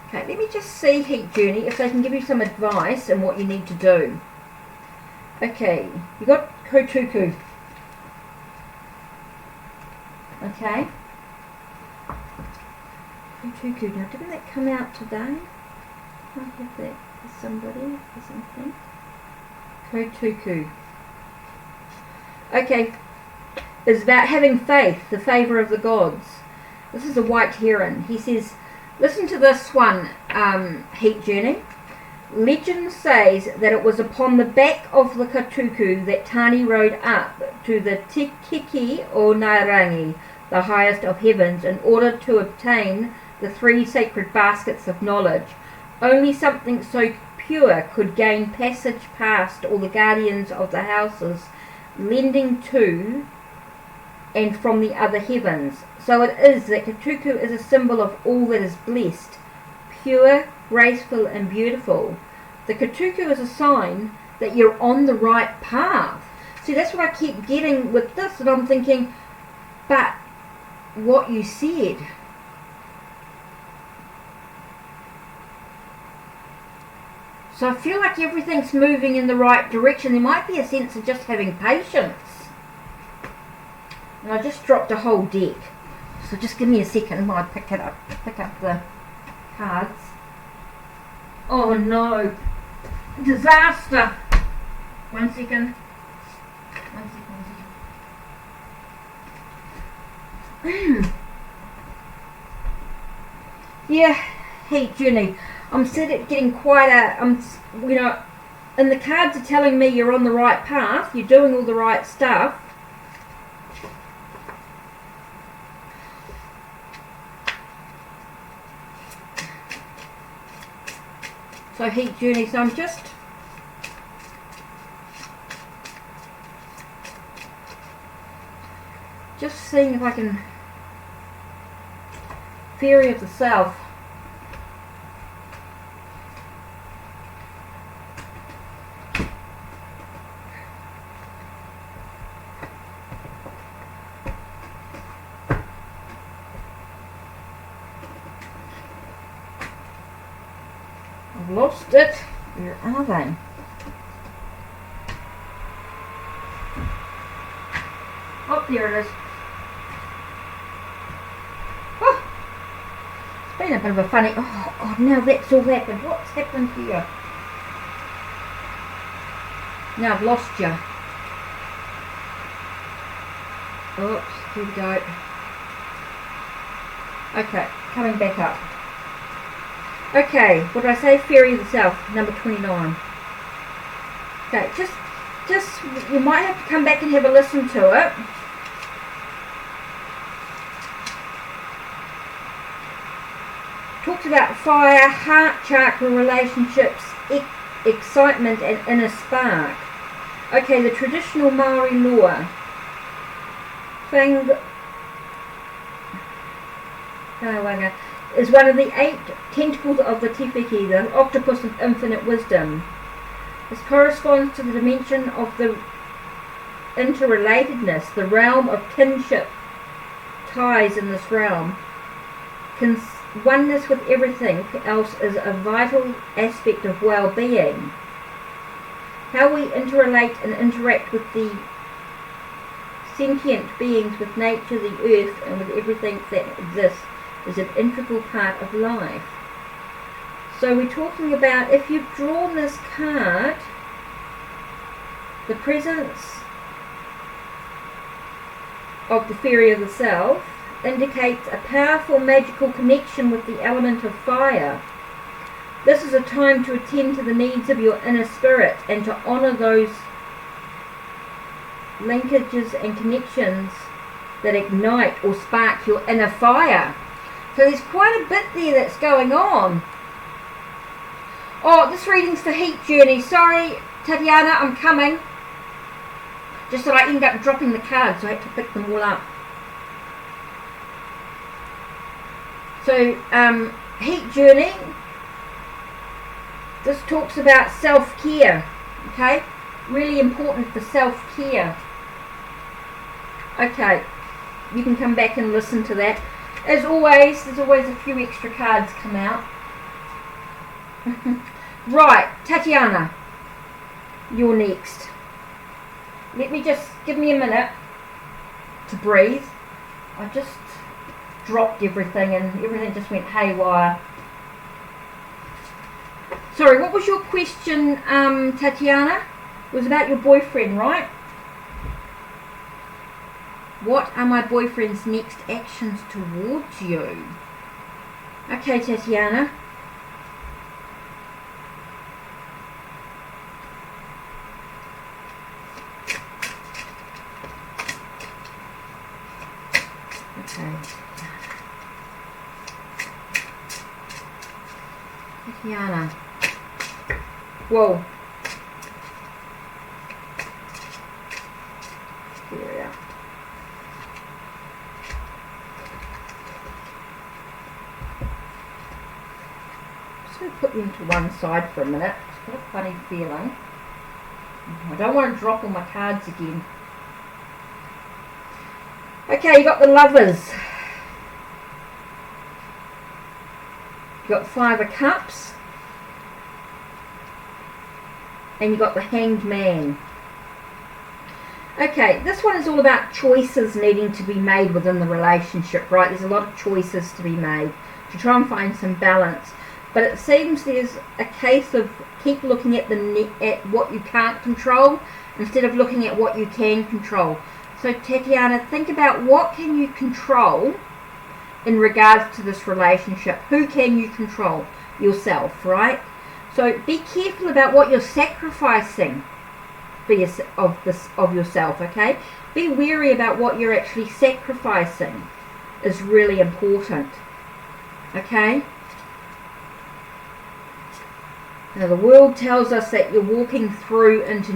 Okay, let me just see, Heat Journey, if they can give you some advice on what you need to do. Okay, you got Kotuku. Okay. Kotuku. Now, didn't that come out today? I have that for somebody or something. Kotuku. Okay. It's about having faith, the favour of the gods. This is a white heron. He says, listen to this one, Heat Journey. Legend says that it was upon the back of the katuku that Tani rode up to the Tikiki o Nairangi, the highest of heavens, in order to obtain the 3 sacred baskets of knowledge. Only something so pure could gain passage past all the guardians of the houses, lending to and from the other heavens. So it is that katuku is a symbol of all that is blessed, pure, graceful and beautiful. The katuku is a sign that you're on the right path. See, that's what I keep getting with this, and I'm thinking, but what you said, so I feel like everything's moving in the right direction. There might be a sense of just having patience. And I just dropped a whole deck, so just give me a second while I pick up the cards. Oh no, disaster. One second. Yeah, hey Jenny, I'm getting quite you know, and the cards are telling me you're on the right path, you're doing all the right stuff. So heat journey, so I'm just seeing if I can, Fairy of the South. I've lost it. Where are they? Oh, there it is. Oh, it's been a bit of a funny. Oh God, now that's all happened. What's happened here? Now I've lost you. Oops, here we go. Okay, coming back up. Okay, what did I say? Fairy of the South, number 29. Okay, just you might have to come back and have a listen to it. Talks about fire, heart chakra, relationships, excitement and inner spark. Okay, the traditional Maori lore. Is one of the 8 tentacles of the Tefeki, the octopus of infinite wisdom. This corresponds to the dimension of the interrelatedness, the realm of kinship ties in this realm. Oneness with everything else is a vital aspect of well-being. How we interrelate and interact with the sentient beings, with nature, the earth, and with everything that exists is an integral part of life. So we're talking about, if you've drawn this card, the presence of the Fairy of the South indicates a powerful magical connection with the element of fire. This is a time to attend to the needs of your inner spirit and to honour those linkages and connections that ignite or spark your inner fire. So there's quite a bit there that's going on. Oh, this reading's for Heat Journey. Sorry, Tatiana, I'm coming. Just that I ended up dropping the cards, so I had to pick them all up. So, Heat Journey. This talks about self-care. Okay? Really important for self-care. Okay. You can come back and listen to that. As always, there's always a few extra cards come out. Right, Tatiana, you're next. Give me a minute to breathe. I just dropped everything and everything just went haywire. Sorry, what was your question, Tatiana? It was about your boyfriend, right? What are my boyfriend's next actions towards you? Okay, Tatiana. Tatiana. Whoa. There we are. Just going to put them to one side for a minute. It's got a funny feeling. I don't want to drop all my cards again. Okay, you got the Lovers. You got 5 of Cups. And you got the Hanged Man. Okay, this one is all about choices needing to be made within the relationship, right? There's a lot of choices to be made to try and find some balance. But it seems there's a case of keep looking at what you can't control instead of looking at what you can control. So Tatiana, think about what can you control in regards to this relationship. Who can you control? Yourself, right? So be careful about what you're sacrificing for yourself, okay? Be wary about what you're actually sacrificing is really important, okay? Now the world tells us that you're walking through into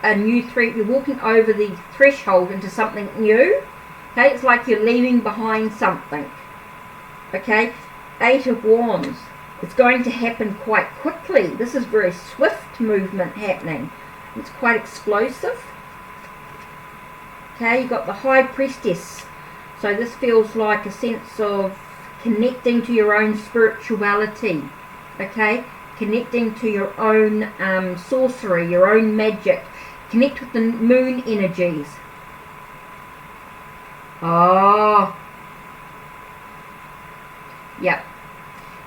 you're walking over the threshold into something new. Okay, it's like you're leaving behind something. Okay, 8 of Wands. It's going to happen quite quickly. This is very swift movement happening. It's quite explosive. Okay, you've got the High Priestess. So this feels like a sense of connecting to your own spirituality. Okay, connecting to your own sorcery, your own magic. Connect with the moon energies. Oh, yep,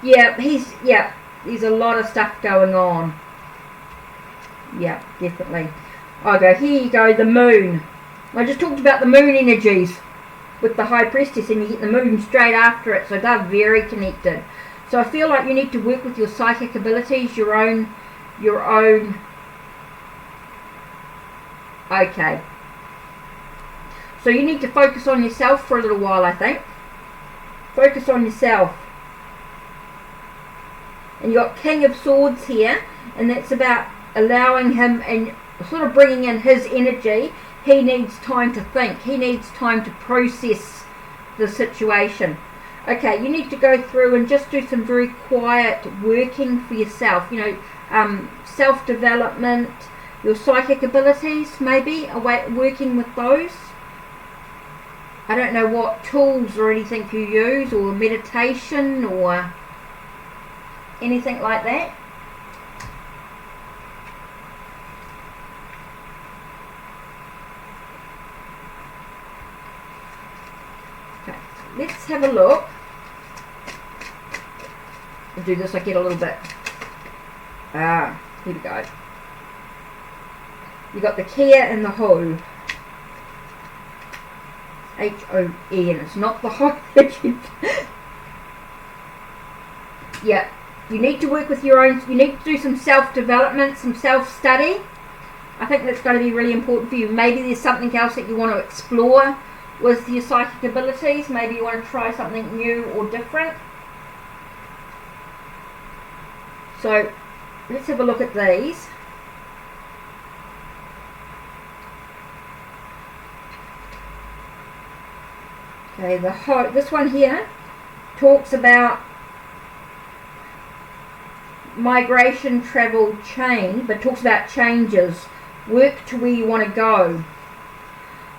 yeah. There's a lot of stuff going on. Yeah, definitely. Here you go, the moon. I just talked about the moon energies with the High Priestess, and you get the moon straight after it, so they're very connected. So I feel like you need to work with your psychic abilities, your own. Okay. So you need to focus on yourself for a little while, I think. Focus on yourself. And you got King of Swords here, and that's about allowing him and sort of bringing in his energy. He needs time to think. He needs time to process the situation. Okay, you need to go through and just do some very quiet working for yourself. Self-development, your psychic abilities, maybe, working with those. I don't know what tools or anything you use, or meditation, or anything like that. Okay, let's have a look. I'll do this, I get a little bit. Here we go. You got the Kia and the Ho. H-O-E, and it's not the Ho. Yeah, you need to work with your own, you need to do some self-development, some self-study. I think that's going to be really important for you. Maybe there's something else that you want to explore with your psychic abilities. Maybe you want to try something new or different. So let's have a look at these. Okay, this one here talks about migration, travel, change, but talks about changes, work to where you want to go.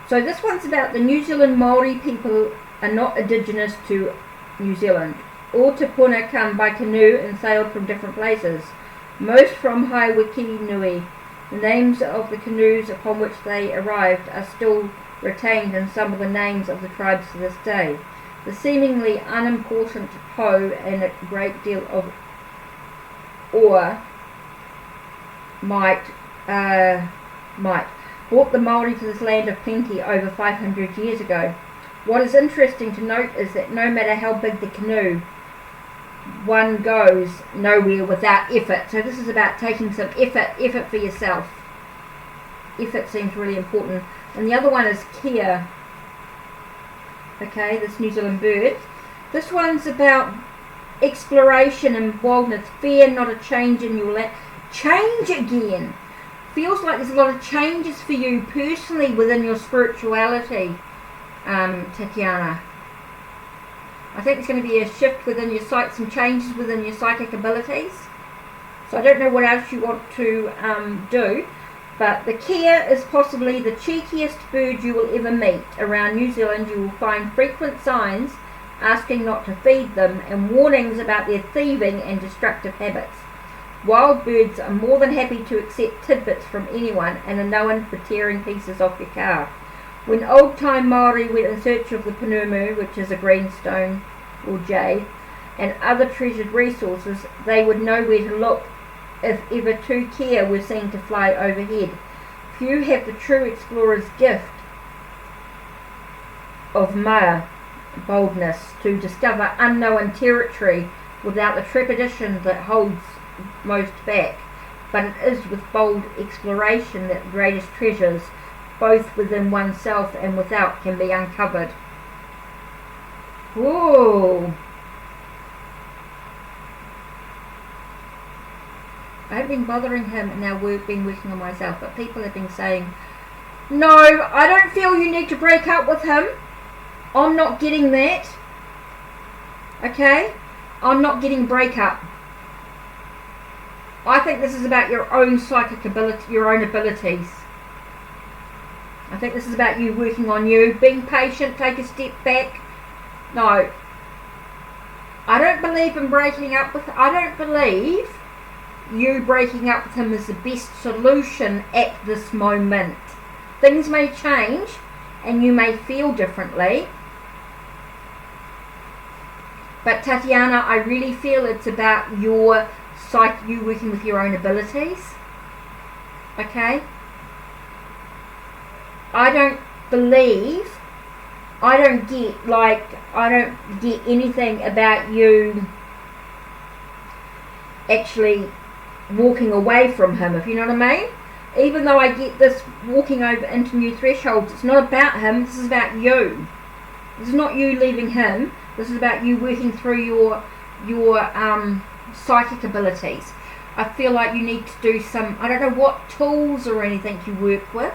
So this one's about the New Zealand Maori people are not indigenous to New Zealand. All Te Puna come by canoe and sailed from different places, most from Haiwiki-nui. The names of the canoes upon which they arrived are still retained in some of the names of the tribes to this day. The seemingly unimportant Ho and a great deal of ore might brought the Maori to this land of plenty over 500 years ago. What is interesting to note is that no matter how big the canoe, one goes nowhere without effort. So this is about taking some effort for yourself. Effort seems really important. And the other one is Kia. Okay, this New Zealand bird. This one's about exploration and wildness. Fear not a change in your life. Change again. Feels like there's a lot of changes for you personally within your spirituality, Tatiana. I think there's going to be a shift within your some changes within your psychic abilities. So I don't know what else you want to do, but the kea is possibly the cheekiest bird you will ever meet. Around New Zealand you will find frequent signs asking not to feed them and warnings about their thieving and destructive habits. Wild birds are more than happy to accept tidbits from anyone and are known for tearing pieces off your car. When old-time Maori went in search of the panumu, which is a greenstone or jade, and other treasured resources, they would know where to look if ever two kea were seen to fly overhead. Few have the true explorer's gift of boldness to discover unknown territory without the trepidation that holds most back. But it is with bold exploration that the greatest treasures, both within oneself and without, can be uncovered. Whoa! I have been bothering him and now we've been working on myself, but people have been saying, no, I don't feel you need to break up with him. I'm not getting that. Okay? I'm not getting breakup. I think this is about your own psychic ability, your own abilities. I think this is about you working on you, being patient, take a step back. No. I don't believe in breaking up with, I don't believe you breaking up with him is the best solution at this moment. Things may change and you may feel differently. But Tatiana, I really feel it's about your you working with your own abilities. Okay? I don't get anything about you actually walking away from him, if you know what I mean. Even though I get this walking over into new thresholds, it's not about him, this is about you. This is not you leaving him, this is about you working through your psychic abilities. I feel like you need to do some, I don't know what tools or anything you work with.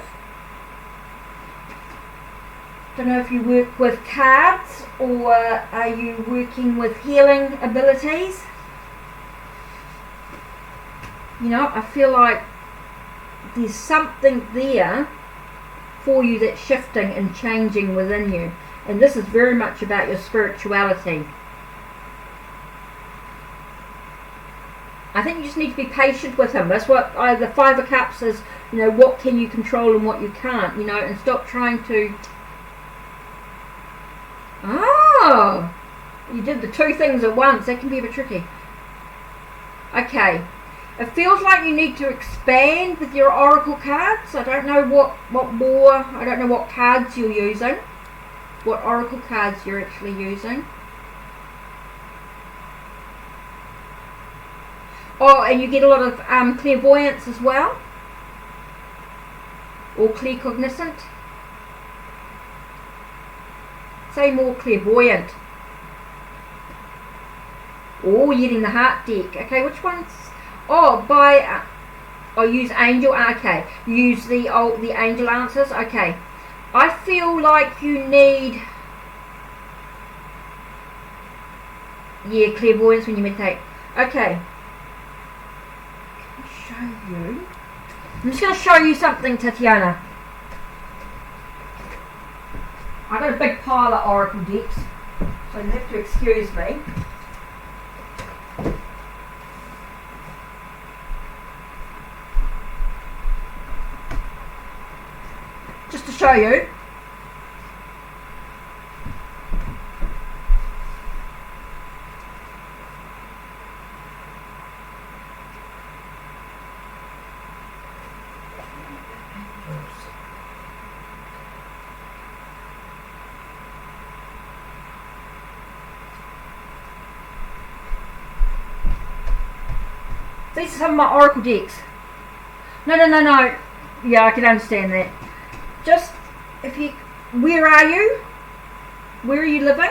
Don't know if you work with cards or are you working with healing abilities. You know, I feel like there's something there for you that's shifting and changing within you. And this is very much about your spirituality. I think you just need to be patient with him. That's what the Five of Cups is, you know, what can you control and what you can't, you know, and stop trying to... Oh! You did the two things at once. That can be a bit tricky. Okay. It feels like you need to expand with your oracle cards. I don't know what more, I don't know what cards you're using. What oracle cards you're actually using. Oh, and you get a lot of clairvoyance as well. Or claircognizant. Say more clairvoyant. Oh, you're getting the heart deck. Okay, which one's... Oh, use angel. Okay, use the angel answers. Okay, I feel like you need... Yeah, clairvoyance when you meditate. Okay. I'm just going to show you something, Tatiana. I got a big pile of oracle decks, so you have to excuse me. Just to show you. These are some of my oracle decks. No. Yeah, I can understand that. Just, if you, where are you? Where are you living?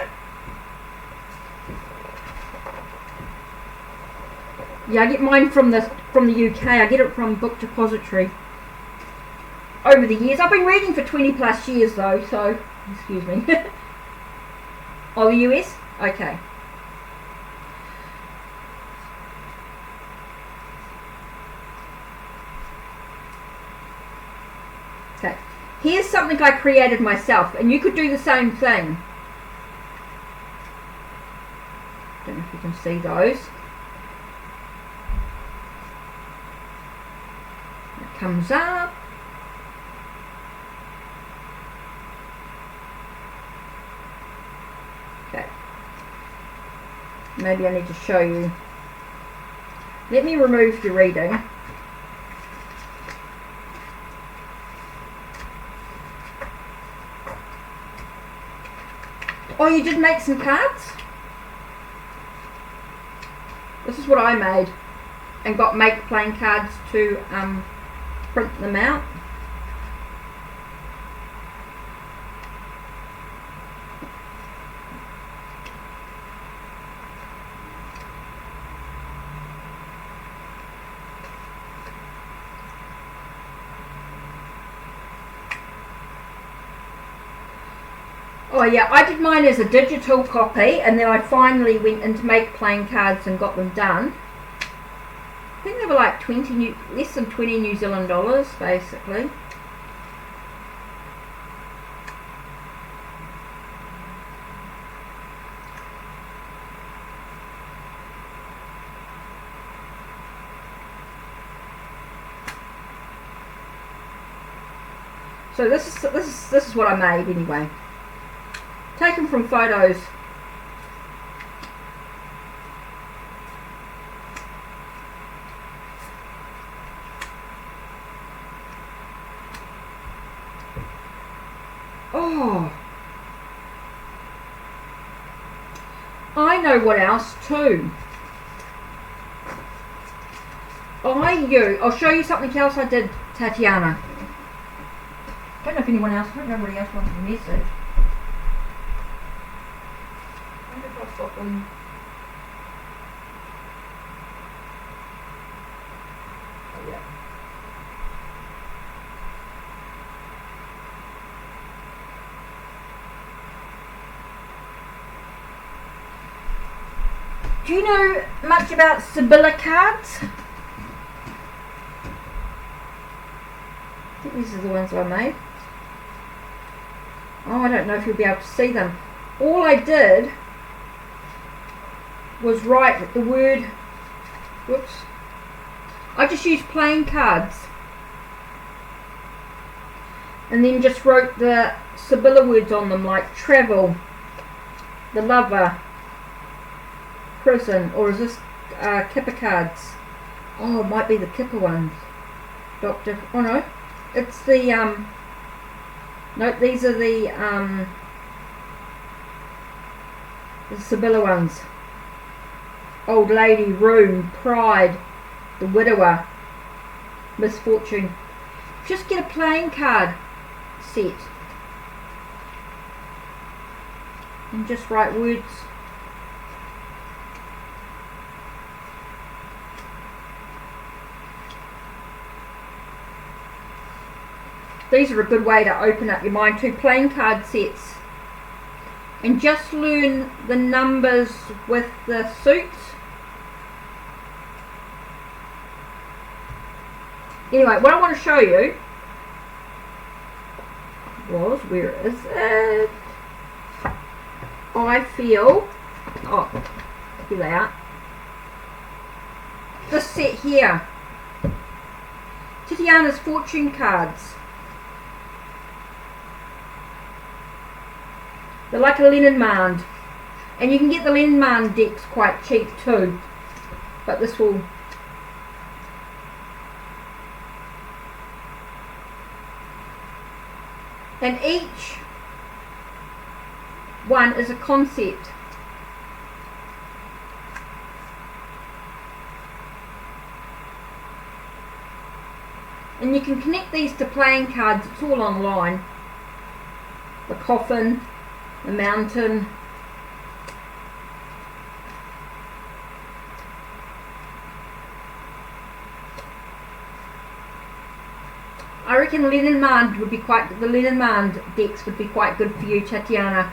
Yeah, I get mine from the UK. I get it from Book Depository. Over the years, I've been reading for 20 plus years though. So, excuse me. Oh, the US? Okay. Okay. Here's something I created myself, and you could do the same thing. Don't know if you can see those. It comes up. Okay. Maybe I need to show you. Let me remove the reading. Oh, you did make some cards? This is what I made and got make playing cards to print them out. Oh yeah, I did mine as a digital copy, and then I finally went into make playing cards and got them done. I think they were like less than 20 New Zealand dollars, basically. So this is what I made anyway. Taken from photos. Oh, I know what else too. I'll show you something else I did, Tatiana. I don't know if anyone else, I don't know if anybody else wants a message. Oh, yeah. Do you know much about Sibylla cards? I think these are the ones I made. Oh, I don't know if you'll be able to see them. All I did was write the word, whoops, I just used plain cards and then just wrote the Sibylla words on them, like travel, the lover, prison, or is this Kipper cards? Oh, it might be the Kipper ones. Doctor, oh no, it's the, no, these are the Sibylla ones. Old lady, room, pride, the widower, misfortune. Just get a playing card set and just write words. These are a good way to open up your mind too, playing card sets. And just learn the numbers with the suits. Anyway, what I want to show you was, where is it? I feel, oh, here they are. This set here, Titiana's fortune cards. They're like a Lenormand, and you can get the Lenormand decks quite cheap too, but this will, and each one is a concept. And you can connect these to playing cards, it's all online. The coffin, the mountain, reckon Lenormand would be the Lenormand decks would be quite good for you, Tatiana.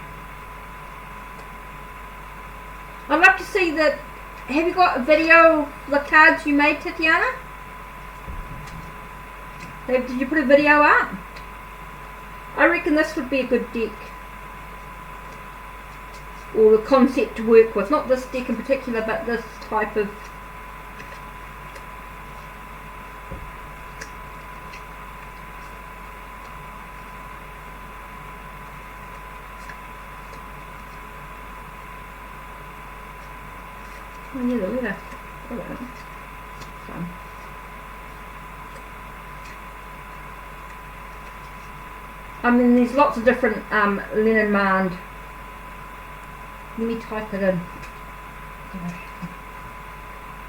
I'd love to see that. Have you got a video of the cards you made, Tatiana? Did you put a video up? I reckon this would be a good deck. Or a concept to work with. Not this deck in particular, but this type of... Oh yeah, the letter. Oh, fun. I mean, there's lots of different Lenormand. Let me type it in.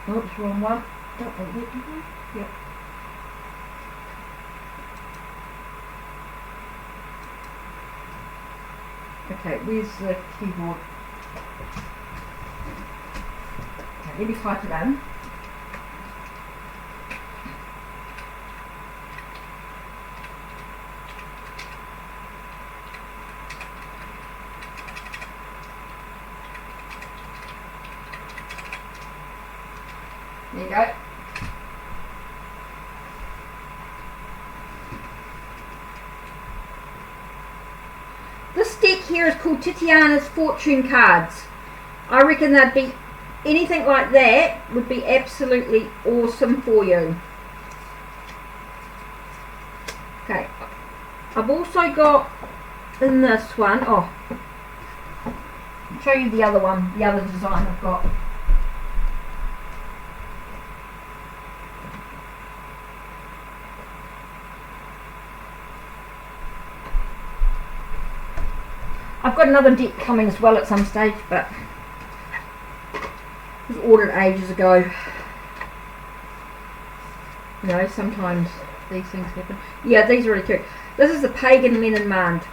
Oh, it's the wrong one. Yep. Okay, where's the keyboard? Okay, let me type it in. There you go. This deck here is called Tatiana's Fortune Cards. I reckon that'd be anything like that would be absolutely awesome for you. Okay, I've also got in this one, I'll show you the other one, the other design I've got. I've got another deck coming as well at some stage, but it was ordered ages ago. You know, sometimes these things happen. Yeah, these are really cute. This is the Pagan Lenormand.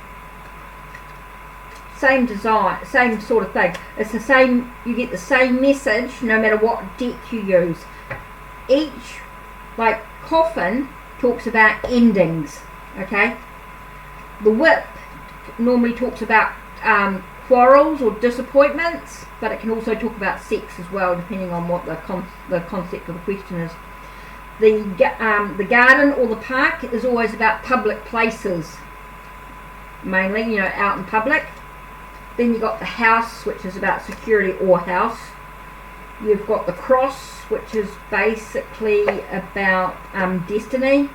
Same design, same sort of thing. It's the same, you get the same message no matter what deck you use. Each, like, coffin talks about endings, okay? The whip normally talks about quarrels or disappointments, but it can also talk about sex as well, depending on what the concept of the question is. The garden or the park is always about public places, mainly, you know, out in public. Then you've got the house, which is about security or house. You've got the cross, which is basically about destiny.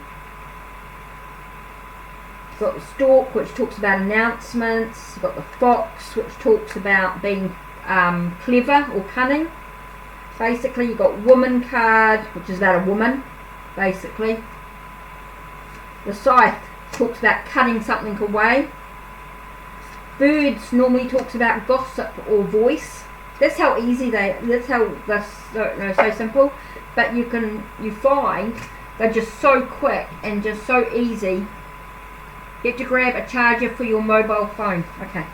You've got the stork, which talks about announcements. You've got the fox, which talks about being clever or cunning. Basically, you've got woman card, which is about a woman, basically. The scythe talks about cutting something away. Birds normally talks about gossip or voice. That's how easy that's so simple. But you find they're just so quick and just so easy. You have to grab a charger for your mobile phone. Okay.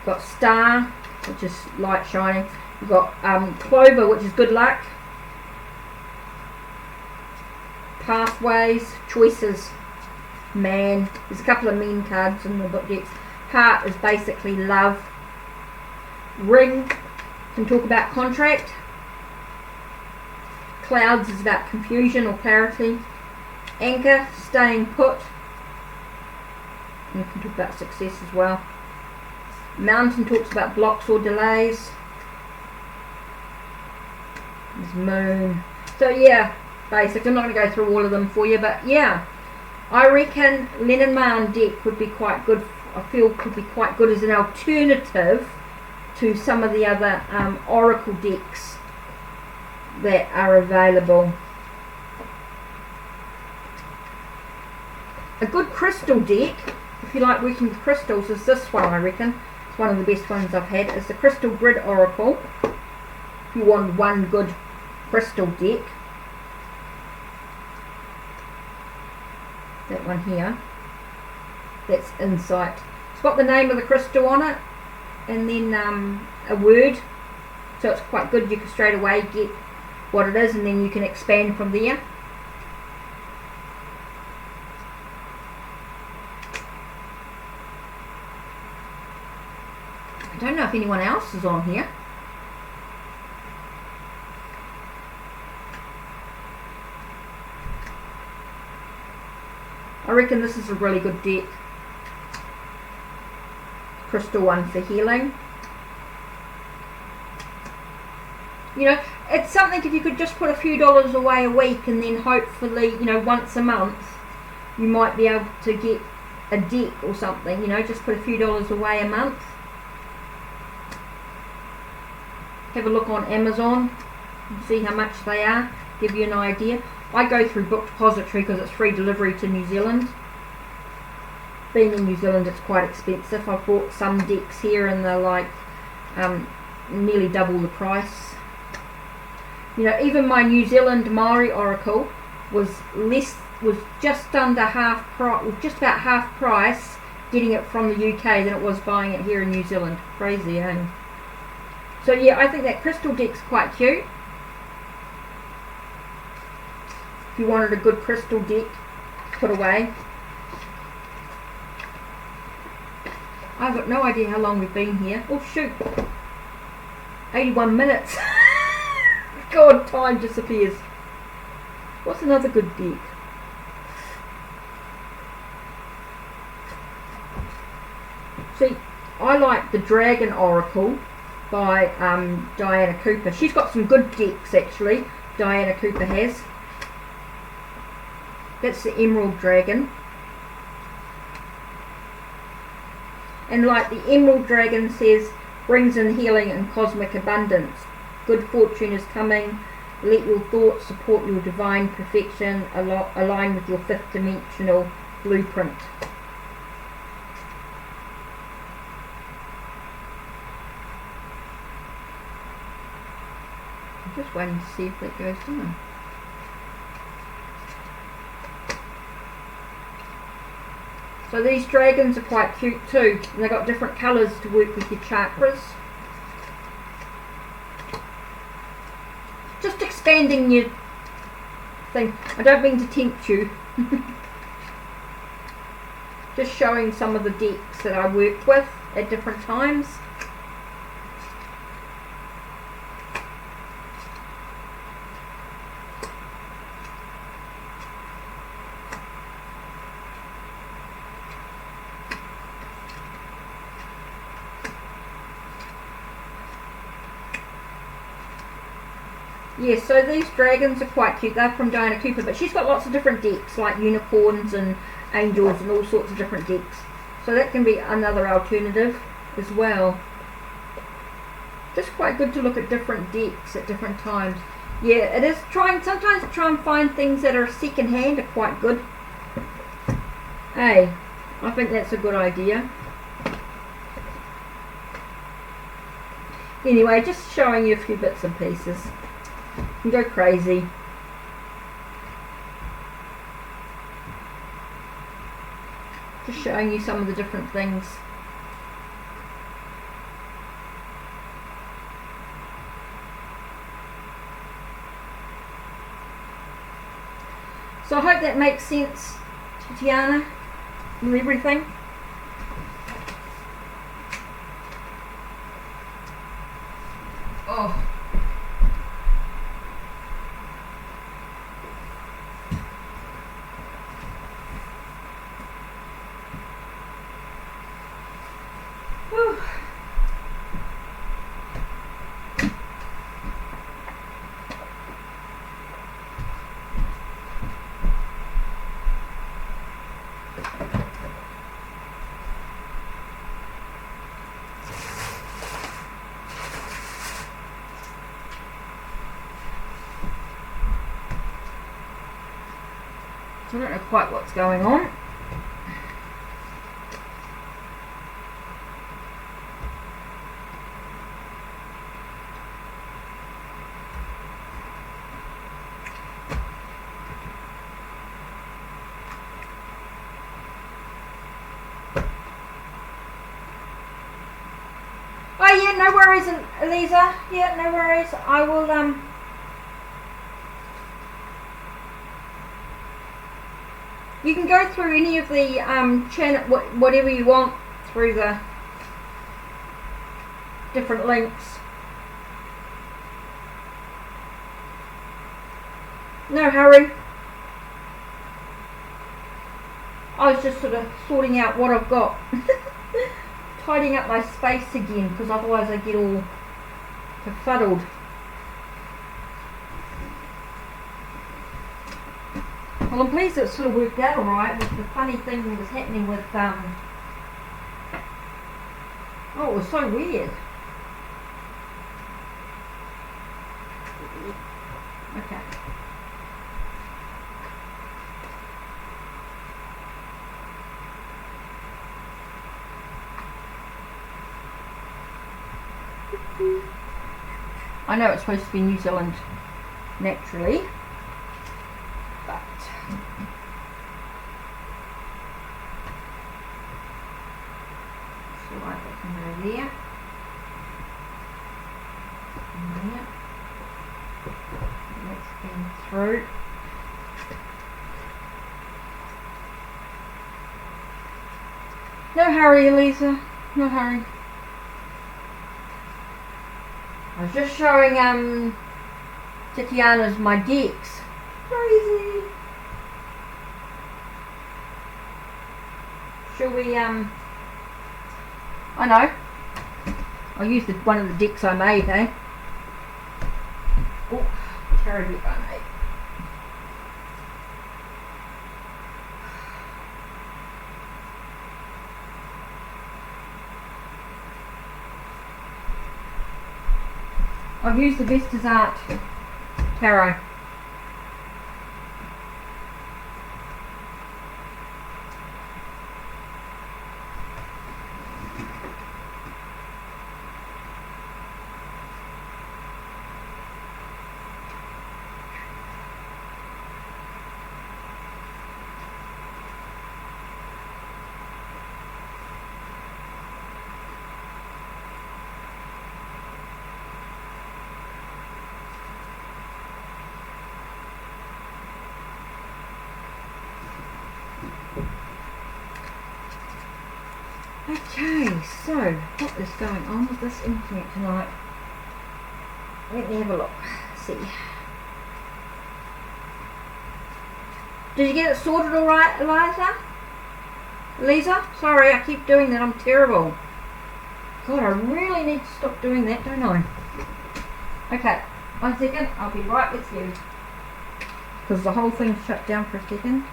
Got star, which is light shining. You've got clover, which is good luck. Pathways, choices, man. There's a couple of men cards in the book decks. Heart is basically love. Ring can talk about contract. Clouds is about confusion or clarity. Anchor, staying put. And you can talk about success as well. Mountain talks about blocks or delays. There's moon. So yeah, basically, I'm not going to go through all of them for you, but yeah, I reckon Lenormand deck would be quite good. I feel could be quite good as an alternative to some of the other oracle decks that are available. A good crystal deck, if you like working with crystals, is this one, I reckon. It's one of the best ones I've had. It's the Crystal Grid Oracle. If you want one good crystal deck. That one here. That's Insight. It's got the name of the crystal on it, and then a word. So it's quite good. You can straight away get what it is, and then you can expand from there. don't know if anyone else is on here. I reckon this is a really good deck. Crystal one for healing. You know, it's something if you could just put a few dollars away a week, and then hopefully, you know, once a month you might be able to get a deck or something, you know, just put a few dollars away a month. Have a look on Amazon and see how much they are, give you an idea. I go through Book Depository because it's free delivery to New Zealand. Being in New Zealand, it's quite expensive. I've bought some decks here and they're like nearly double the price. You know, even my New Zealand Maori Oracle was just under half price, just about half price getting it from the UK than it was buying it here in New Zealand. Crazy, eh? So yeah, I think that crystal deck's quite cute. If you wanted a good crystal deck to put away. I've got no idea how long we've been here. Oh shoot, 81 minutes. God, time disappears. What's another good deck? See, I like the Dragon Oracle by Diana Cooper. She's got some good decks actually, Diana Cooper has. That's the Emerald Dragon. And like the Emerald Dragon says, brings in healing and cosmic abundance. Good fortune is coming. Let your thoughts support your divine perfection, align with your fifth dimensional blueprint. I'm just waiting to see if that goes down. So these dragons are quite cute too. And they've got different colours to work with your chakras. Just expanding your thing. I don't mean to tempt you. Just showing some of the decks that I work with at different times. Yes, so these dragons are quite cute. They're from Diana Cooper, but she's got lots of different decks, like unicorns and angels and all sorts of different decks. So that can be another alternative as well. Just quite good to look at different decks at different times. Yeah, it is sometimes try and find things that are second hand are quite good. Hey, I think that's a good idea. Anyway, just showing you a few bits and pieces. You can go crazy. Just showing you some of the different things. So I hope that makes sense, Tatiana, and everything. Oh. Whew. I don't know quite what's going on. Oh yeah, no worries, Eliza. Yeah, no worries. I will you can go through any of the channel, whatever you want through the different links. No hurry. I was just sort of sorting out what I've got. Tidying up my space again, because otherwise I get all befuddled. Well, I'm pleased it sort of worked out alright with the funny thing that was happening with, oh, it was so weird. Okay. I know it's supposed to be New Zealand naturally, but so I can go there and there. Let's bend through. No hurry, Elisa. No hurry. I was just showing Titiana's my decks. Crazy. Shall we I know. I'll use one of the decks I made, eh? Oh, terribly I made. I've used the Best as Art tarot. Okay, so what is going on with this internet tonight? Let me have a look. See. Did you get it sorted all right, Eliza? Lisa? Sorry, I keep doing that. I'm terrible. God, I really need to stop doing that, don't I? Okay, 1 second. I'll be right with you. Because the whole thing's shut down for a second.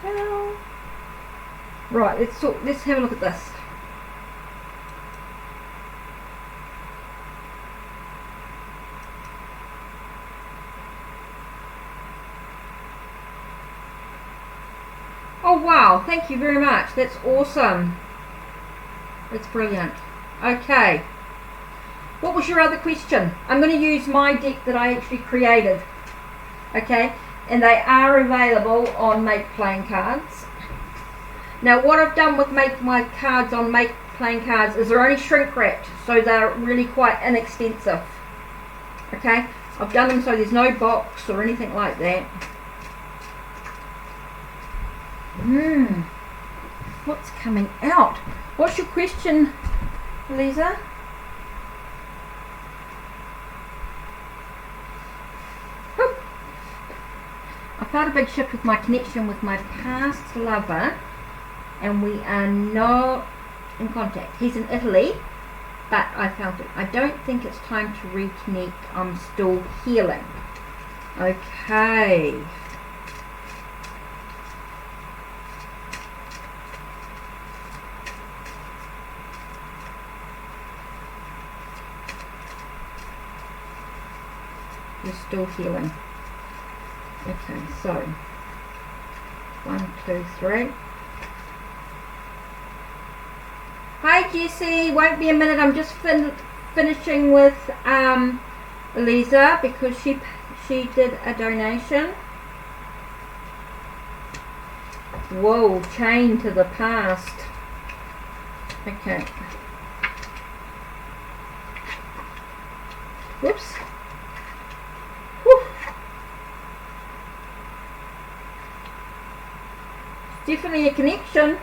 Hello. Right, let's have a look at this. Oh wow, thank you very much. That's awesome. That's brilliant. Okay. What was your other question? I'm going to use my deck that I actually created. Okay, and they are available on Make Playing Cards. Now what I've done with Make My Cards on Make Playing Cards is they're only shrink wrapped, so they're really quite inexpensive. Okay, I've done them so there's no box or anything like that. What's coming out? What's your question, Lisa? I felt a big shift with my connection with my past lover, and we are not in contact. He's in Italy, but I felt it. I don't think it's time to reconnect. I'm still healing. Okay. You're still healing. Okay, so 1, 2, 3. Hi Jessie, won't be a minute. I'm just finishing with Lisa because she did a donation. Whoa, chain to the past. Okay. Whoops. Whew. Definitely a connection.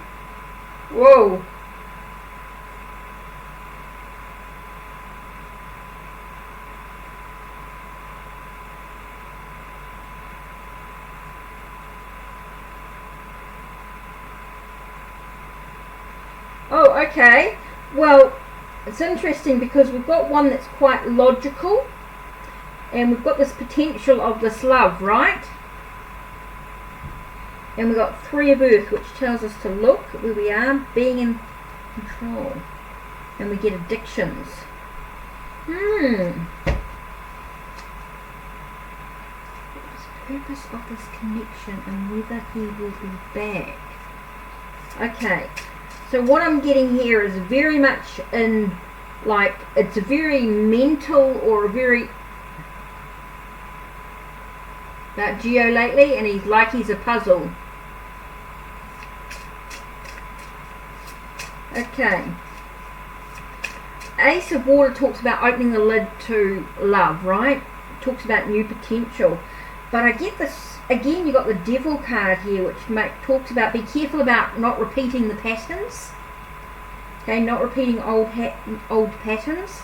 Whoa. Oh, okay. Well, it's interesting because we've got one that's quite logical, and we've got this potential of this love, right? And we've got 3 of Earth, which tells us to look where we are, being in control. And we get addictions. What's the purpose of this connection and whether he will be back? Okay, so what I'm getting here is very much in, like, it's a very mental or a very about Geo lately, and he's a puzzle. Okay. Ace of Water talks about opening the lid to love, right? Talks about new potential. But I get this, again, you got the Devil card here, which talks about be careful about not repeating the patterns. Okay, not repeating old patterns.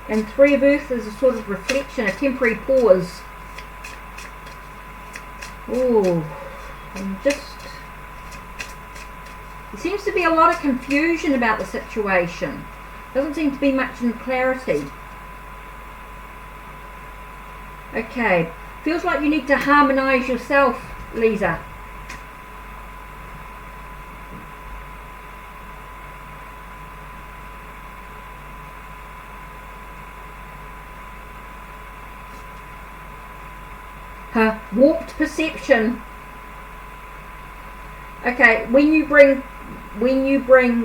And 3 of Earth is a sort of reflection, a temporary pause. Ooh, there seems to be a lot of confusion about the situation. Doesn't seem to be much in clarity. Okay, feels like you need to harmonise yourself, Lisa. Warped perception. Okay, when you bring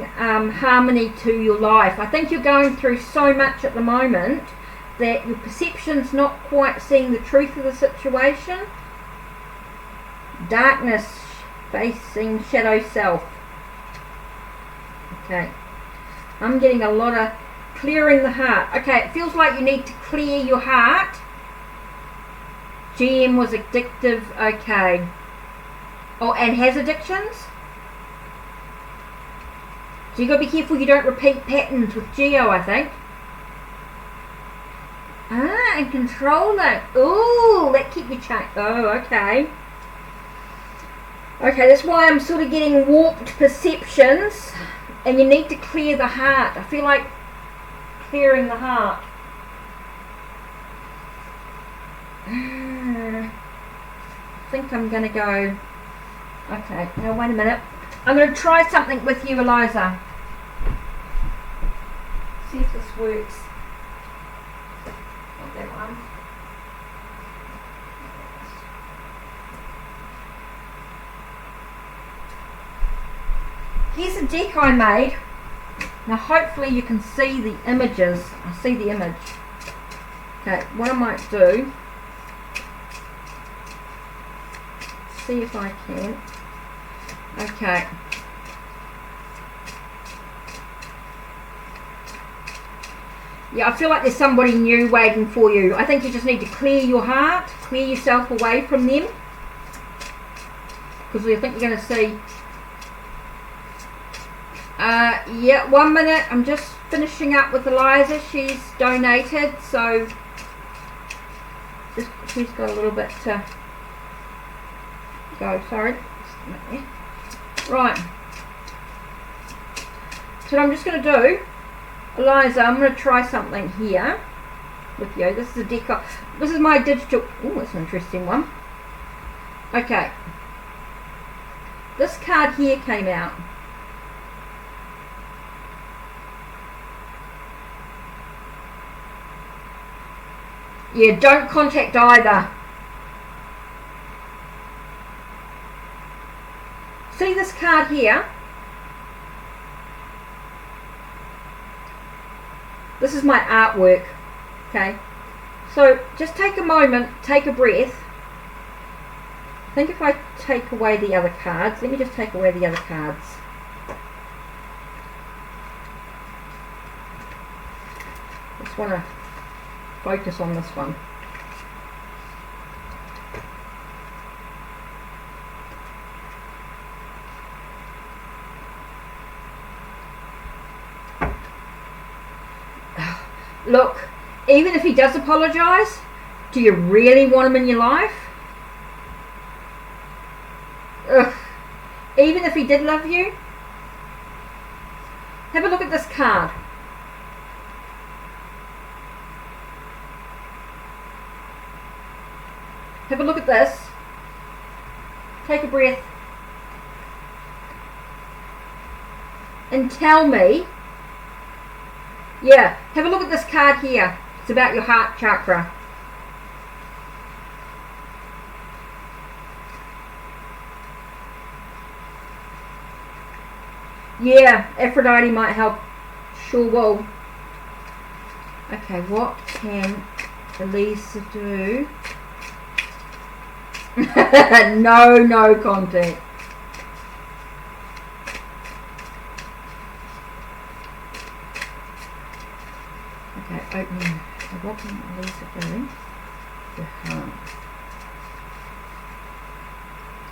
harmony to your life, I think you're going through so much at the moment that your perception's not quite seeing the truth of the situation. Darkness facing shadow self. Okay, I'm getting a lot of clearing the heart. Okay, it feels like you need to clear your heart. GM was addictive. Okay. Oh, and has addictions? So you got to be careful you don't repeat patterns with Geo, I think. And controlling. Ooh, that keep you chained. Oh, okay. Okay, that's why I'm sort of getting warped perceptions. And you need to clear the heart. I feel like clearing the heart. I think I'm going to go... Okay, now wait a minute. I'm going to try something with you, Eliza. See if this works. Not that one. Here's a deck I made. Now hopefully you can see the images. I see the image. Okay, what I might do... See if I can. Okay. Yeah, I feel like there's somebody new waiting for you. I think you just need to clear your heart, clear yourself away from them. Because I think you're going to see... yeah, 1 minute. I'm just finishing up with Eliza. She's donated, so... she's got a little bit to... go, sorry. Right. So what I'm just going to do, Eliza, I'm going to try something here with you. This is a deck. This is my digital... Oh, that's an interesting one. Okay. This card here came out. Yeah, don't contact either. See this card here? This is my artwork. Okay. So just take a moment, take a breath. I think if I take away the other cards, let me just take away the other cards. Just want to focus on this one. Look, even if he does apologise, do you really want him in your life? Ugh. even if he did love you, have a look at this card. Have a look at this. Take a breath. And tell me, yeah, have a look at this card here. It's about your heart chakra. Yeah, Aphrodite might help. Sure will. Okay, what can Elisa do? No contact. Okay, opening. What can Elisa do? The heart.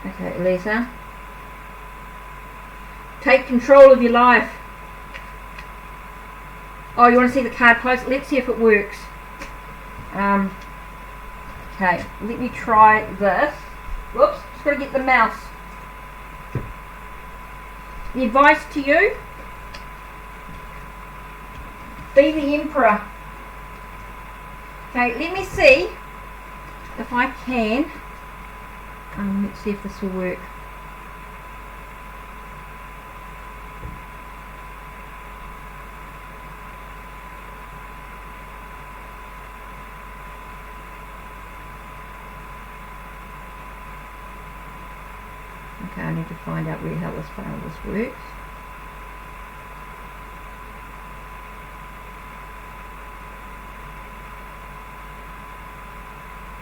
Okay, Elisa. Take control of your life. Oh, you want to see the card close? Let's see if it works. Okay, let me try this. Whoops, just got to get the mouse. The advice to you: be the emperor. Okay, let me see if I can. Let's see if this will work. Okay, I need to find out how this works.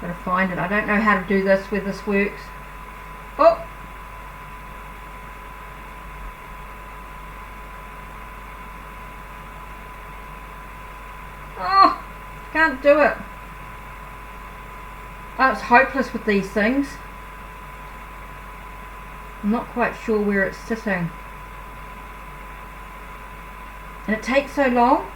Gotta find it. I don't know how to do this, where this works. Oh! Oh! Can't do it. Oh, it's hopeless with these things. I'm not quite sure where it's sitting. And it takes so long.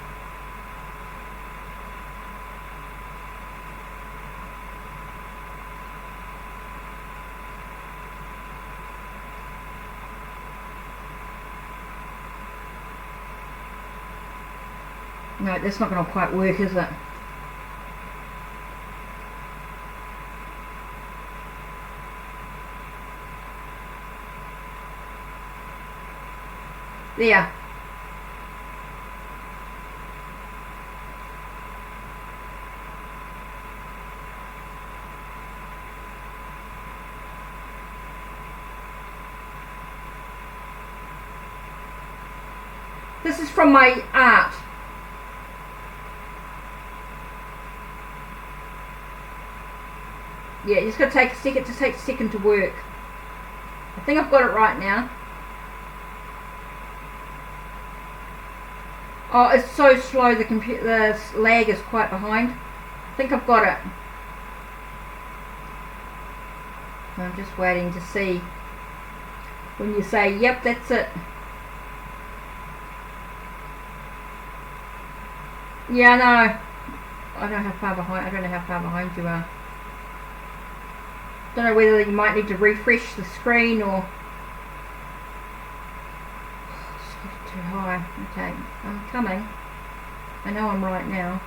No, that's not going to quite work, is it? There. This is from my art. Yeah, you just got to take a second. Just take a second to work. I think I've got it right now. Oh, it's so slow. The lag is quite behind. I think I've got it. I'm just waiting to see when you say, "Yep, that's it." Yeah, no. I don't know how far behind. I don't know how far behind you are. Don't know whether you might need to refresh the screen or it's too high. Okay, I'm coming. I know I'm right now.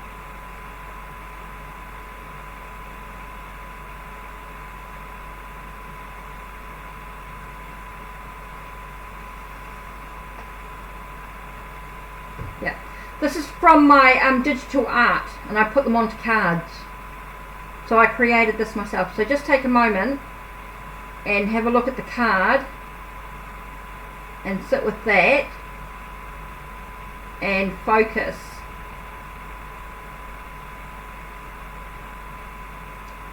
Yeah, this is from my digital art, and I put them onto cards. So I created this myself. So just take a moment and have a look at the card and sit with that and focus.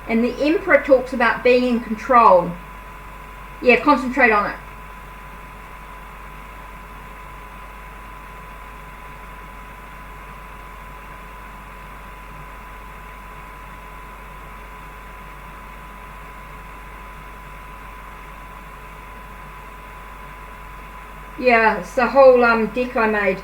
And the Emperor talks about being in control. Yeah, concentrate on it. Yeah, it's the whole deck I made.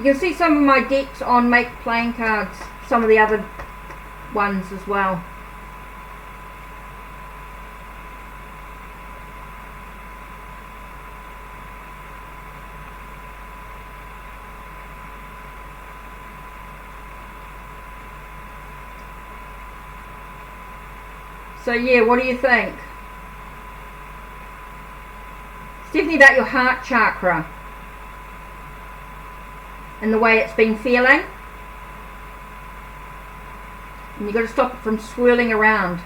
You can see some of my decks on Make playing cards, some of the other ones as well. So yeah, what do you think? It's definitely about your heart chakra and the way it's been feeling. And you've got to stop it from swirling around.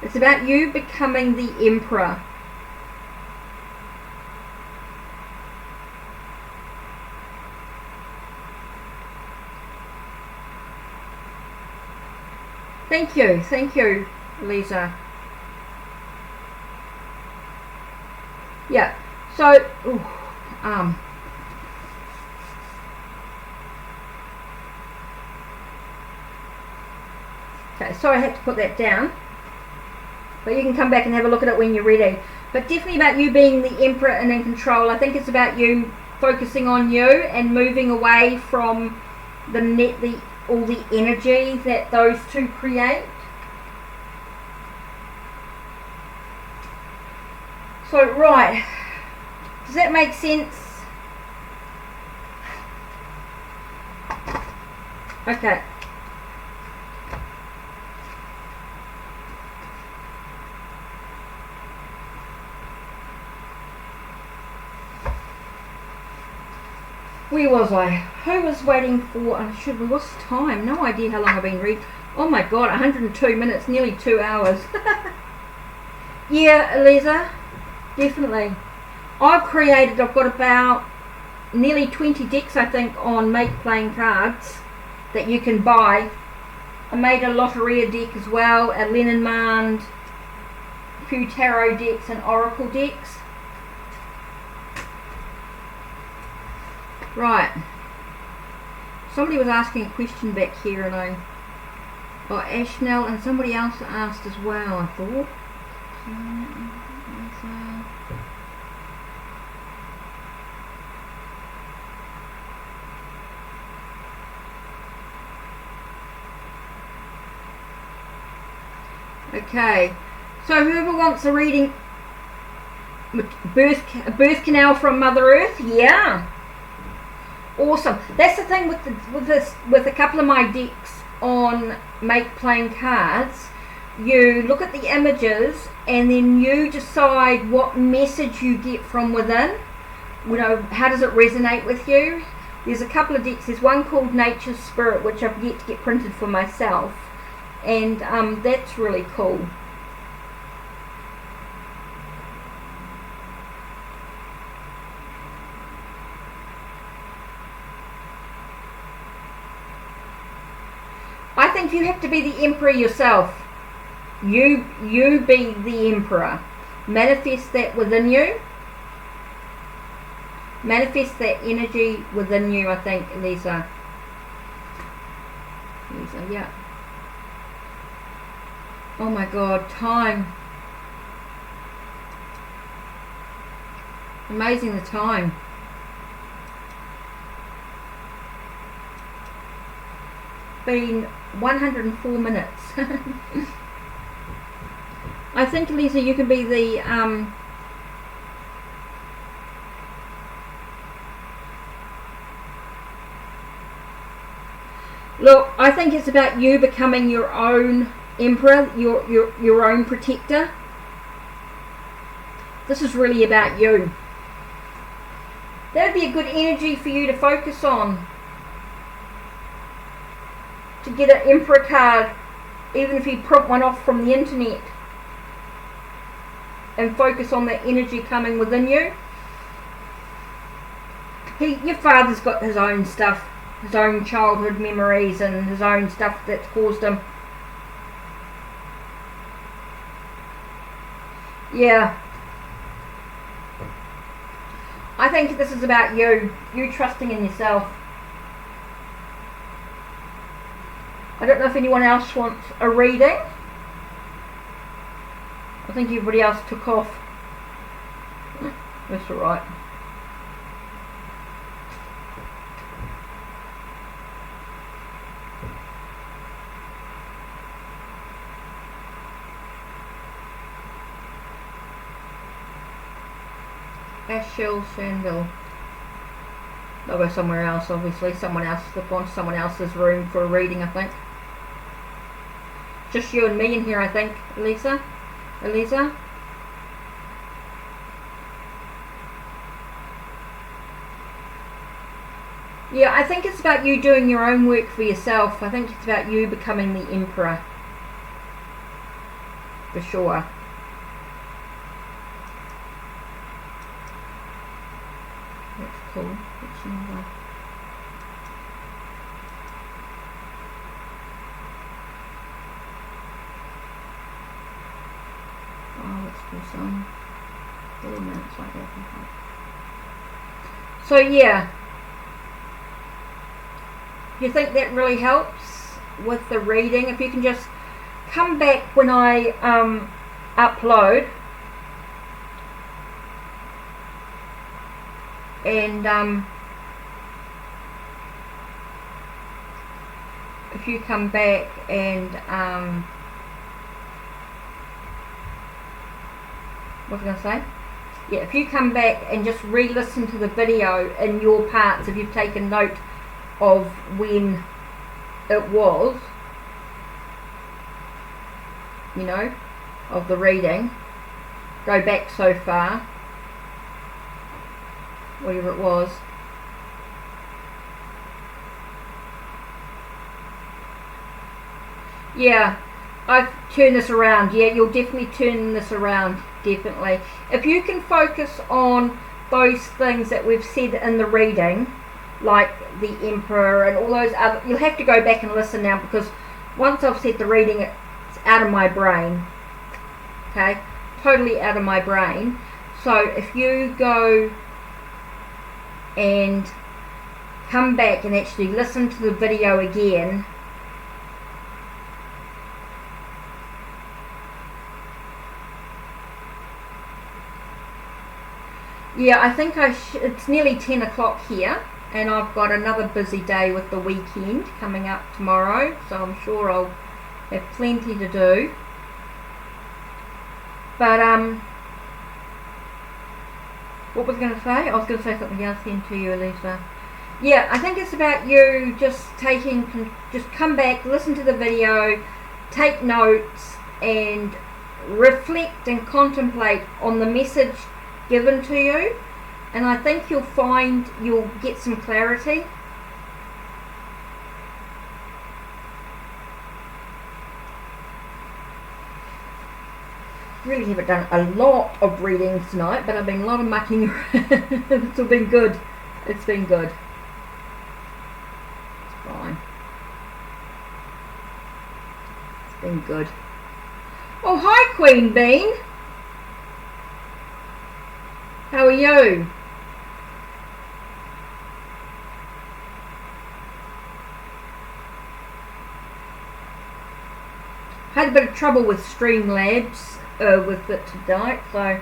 It's about you becoming the emperor. Thank you, Lisa. Yeah, so, okay, so I had to put that down, but you can come back and have a look at it when you're ready. But definitely about you being the emperor and in control. I think it's about you focusing on you and moving away from all the energy that those two create. So, right, does that make sense? Okay. Where was I? Who was waiting for? What's the time? No idea how long I've been reading. Oh my god, 102 minutes, nearly 2 hours. Yeah, Eliza. Definitely. I've got about nearly 20 decks, I think, on Make playing cards that you can buy. I made a Lotteria deck as well, a Lenormand, a few tarot decks and oracle decks. Right. Somebody was asking a question back here and Ashnell and somebody else asked as well, I thought. Okay, so whoever wants a reading, birth canal from Mother Earth, yeah, awesome. That's the thing with a couple of my decks on Make playing cards. You look at the images and then you decide what message you get from within. You know, how does it resonate with you? There's a couple of decks. There's one called Nature's Spirit, which I've yet to get printed for myself. And that's really cool. I think you have to be the emperor yourself. You be the emperor. Manifest that within you. Manifest that energy within you, I think, Lisa. Yeah. Oh my god, time. Amazing the time. Been 104 minutes. I think, Lisa, you can be the look, I think it's about you becoming your own emperor, your own protector. This is really about you. That would be a good energy for you to focus on. To get an emperor card, even if you print one off from the internet, and focus on that energy coming within you. Your father's got his own stuff, his own childhood memories and his own stuff that's caused him. Yeah. I think this is about you trusting in yourself. I don't know if anyone else wants a reading. I think everybody else took off. That's alright. Ashell Shandell. They'll go somewhere else, obviously. Someone else, they've gone to someone else's room for a reading, I think. Just you and me in here, I think, Eliza. Yeah, I think it's about you doing your own work for yourself. I think it's about you becoming the emperor. For sure. That's cool. That's another. Oh, let's do some 30 minutes like that. So yeah. Do you think that really helps with the reading? If you can just come back when I upload and if you come back and what was I going to say? Yeah, if you come back and just re-listen to the video in your parts, if you've taken note of when it was, you know, of the reading, go back so far, whatever it was. Yeah, I've turned this around. Yeah, you'll definitely turn this around, definitely. If you can focus on those things that we've said in the reading, like the Emperor and all those other, you'll have to go back and listen now, because once I've said the reading, it's out of my brain. Okay, totally out of my brain. So if you go and come back and actually listen to the video again, yeah, I think it's nearly 10 o'clock here, and I've got another busy day with the weekend coming up tomorrow, so I'm sure I'll have plenty to do. But what was I going to say? I was going to say something else then to you, Elisa. Yeah, I think it's about you just come back, listen to the video, take notes, and reflect and contemplate on the message given to you, and I think you'll find you'll get some clarity. Really haven't done a lot of readings tonight, but I've been a lot of mucking around. It's all been good. It's been good. It's fine. It's been good. Oh, hi Queen Bean. How are you? Had a bit of trouble with Streamlabs with it tonight, so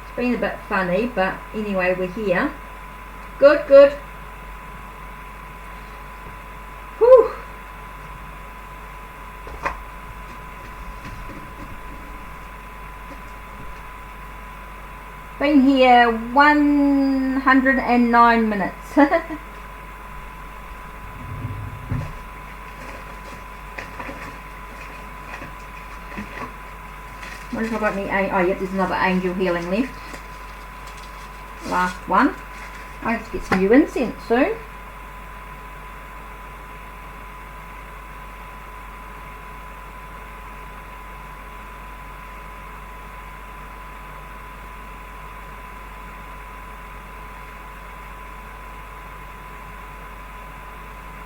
it's been a bit funny, but anyway, we're here. Good, good. Whew. Been here 109 minutes. What if I got any? Oh, yep, there's another angel healing left. Last one. I have to get some new incense soon.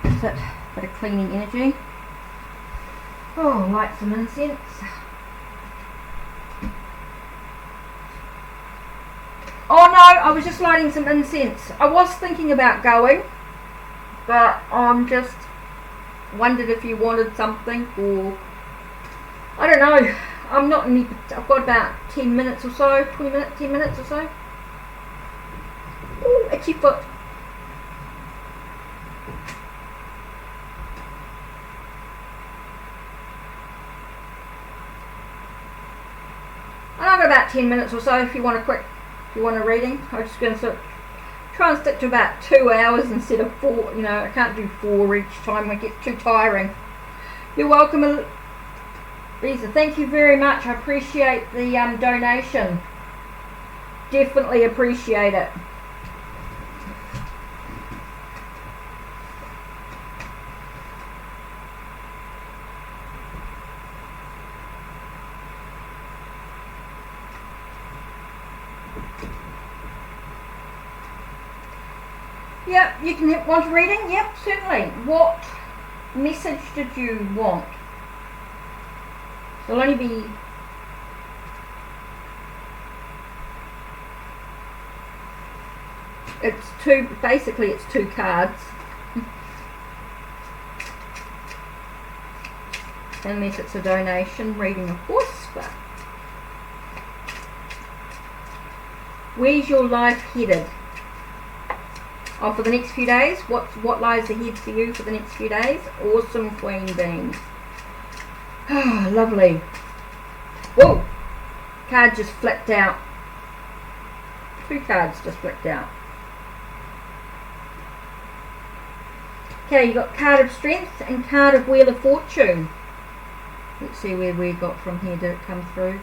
That's it. Bit of cleaning energy. Oh, light some incense. Oh no, I was just lighting some incense. I was thinking about going, but just wondered if you wanted something, or I don't know. I'm not in I've got about 10 minutes or so, 20 minutes, 10 minutes or so. Ooh, itchy foot. I've got about 10 minutes or so if you want a quick If you want a reading, I'm just going to sort of try and stick to about 2 hours instead of 4. You know, I can't do 4 each time, it gets too tiring. You're welcome, Lisa. Thank you very much. I appreciate the donation. Definitely appreciate it. Yep, you can want a reading? Yep, certainly. What message did you want? It'll only be... basically it's 2 cards. Unless it's a donation reading, of course, but... Where's your life headed? Oh, for the next few days? What lies ahead for you for the next few days? Awesome, Queen Bean. Ah, lovely. Whoa! Card just flipped out. 2 cards just flipped out. Okay, you got Card of Strength and Card of Wheel of Fortune. Let's see where we got from here. Did it come through?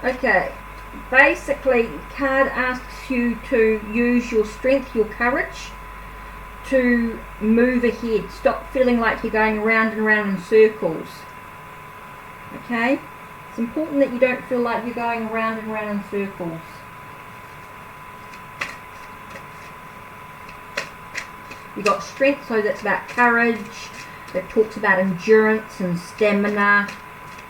Okay, basically card asks you to use your strength, your courage to move ahead. Stop feeling like you're going around and around in circles. Okay, it's important that you don't feel like you're going around and around in circles. You got strength, so that's about courage. It talks about endurance and stamina.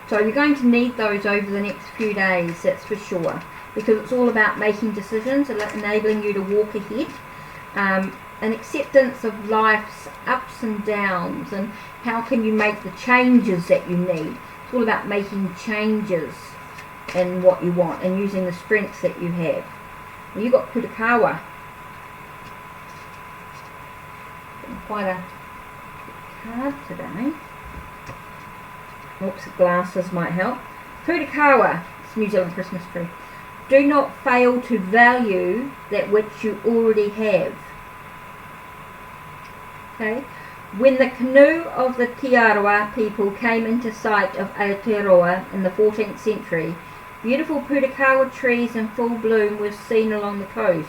So you're going to need those over the next few days, that's for sure, because it's all about making decisions, enabling you to walk ahead, an acceptance of life's ups and downs, and how can you make the changes that you need. It's all about making changes in what you want and using the strengths that you have. Well, you've got Putakawa. Quite a card today. Oops, glasses might help. Putakawa, it's New Zealand Christmas tree. Do not fail to value that which you already have. Okay. When the canoe of the Tiaroa people came into sight of Aotearoa in the 14th century, beautiful Putakawa trees in full bloom were seen along the coast.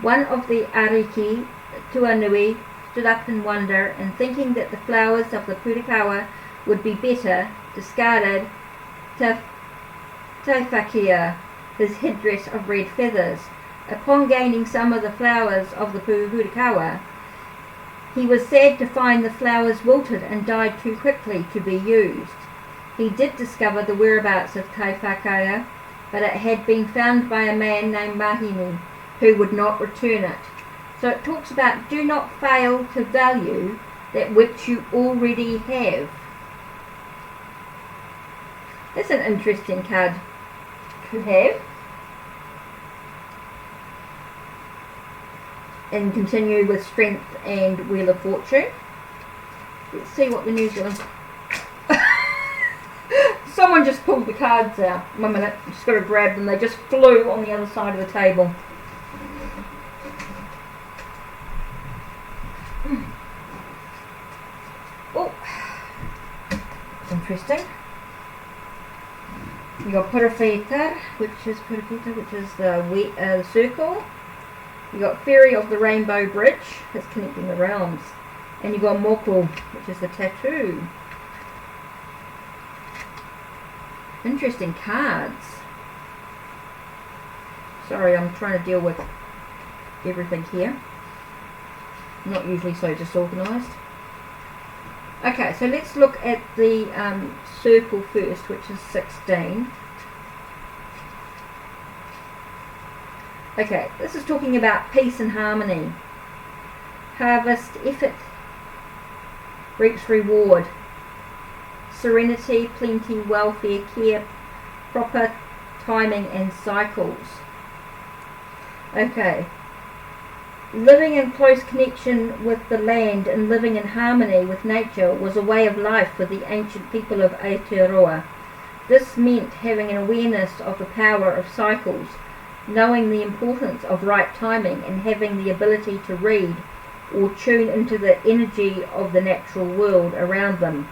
One of the Ariki, Tuanui, stood up in wonder, and thinking that the flowers of the Putakawa would be better, discarded Taifakia, his headdress of red feathers. Upon gaining some of the flowers of the Putakawa, he was sad to find the flowers wilted and died too quickly to be used. He did discover the whereabouts of Taifakia, but it had been found by a man named Mahini, who would not return it. So it talks about do not fail to value that which you already have. That's an interesting card to have. And continue with Strength and Wheel of Fortune. Let's see what the New Zealand... Someone just pulled the cards out. 1 minute, I'm just got to grab them. They just flew on the other side of the table. Oh, interesting. You got Purifeta, which is the circle. You got Fairy of the Rainbow Bridge, that's connecting the realms, and you got Moko, which is the tattoo. Interesting cards. Sorry, I'm trying to deal with everything here. Not usually so disorganised. Okay, so let's look at the circle first, which is 16. Okay, this is talking about peace and harmony. Harvest, effort, reaps reward. Serenity, plenty, welfare, care, proper timing and cycles. Okay, Living in close connection with the land and living in harmony with nature was a way of life for the ancient people of Aotearoa. This meant having an awareness of the power of cycles, knowing the importance of right timing, and having the ability to read or tune into the energy of the natural world around them.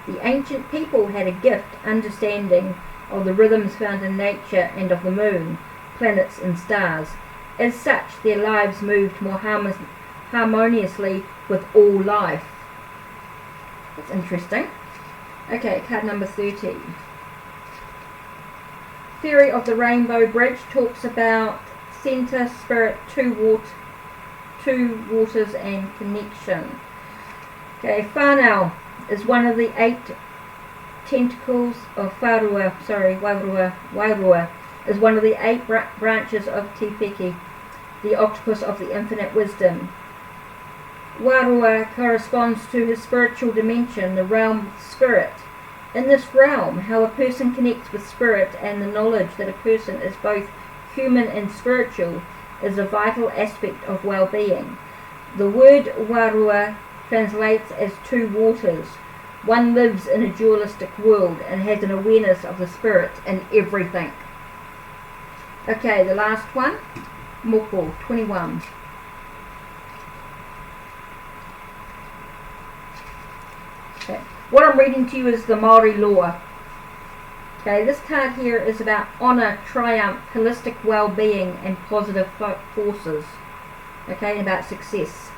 The ancient people had a gift understanding of the rhythms found in nature and of the moon, planets and stars. As such, their lives moved more harmoniously with all life. That's interesting. Okay, card number 30. Theory of the Rainbow Bridge talks about centre, spirit, two waters and connection. Okay, whānau is one of the 8 tentacles of Wairua is one of the 8 branches of Te the octopus of the infinite wisdom. Wairua corresponds to his spiritual dimension, the realm of spirit. In this realm, how a person connects with spirit and the knowledge that a person is both human and spiritual is a vital aspect of well-being. The word Wairua translates as two waters. One lives in a dualistic world and has an awareness of the spirit in everything. Okay, the last one, Moko 21. Okay. What I'm reading to you is the Maori law. Okay, this card here is about honour, triumph, holistic well-being and positive forces. Okay, and about success.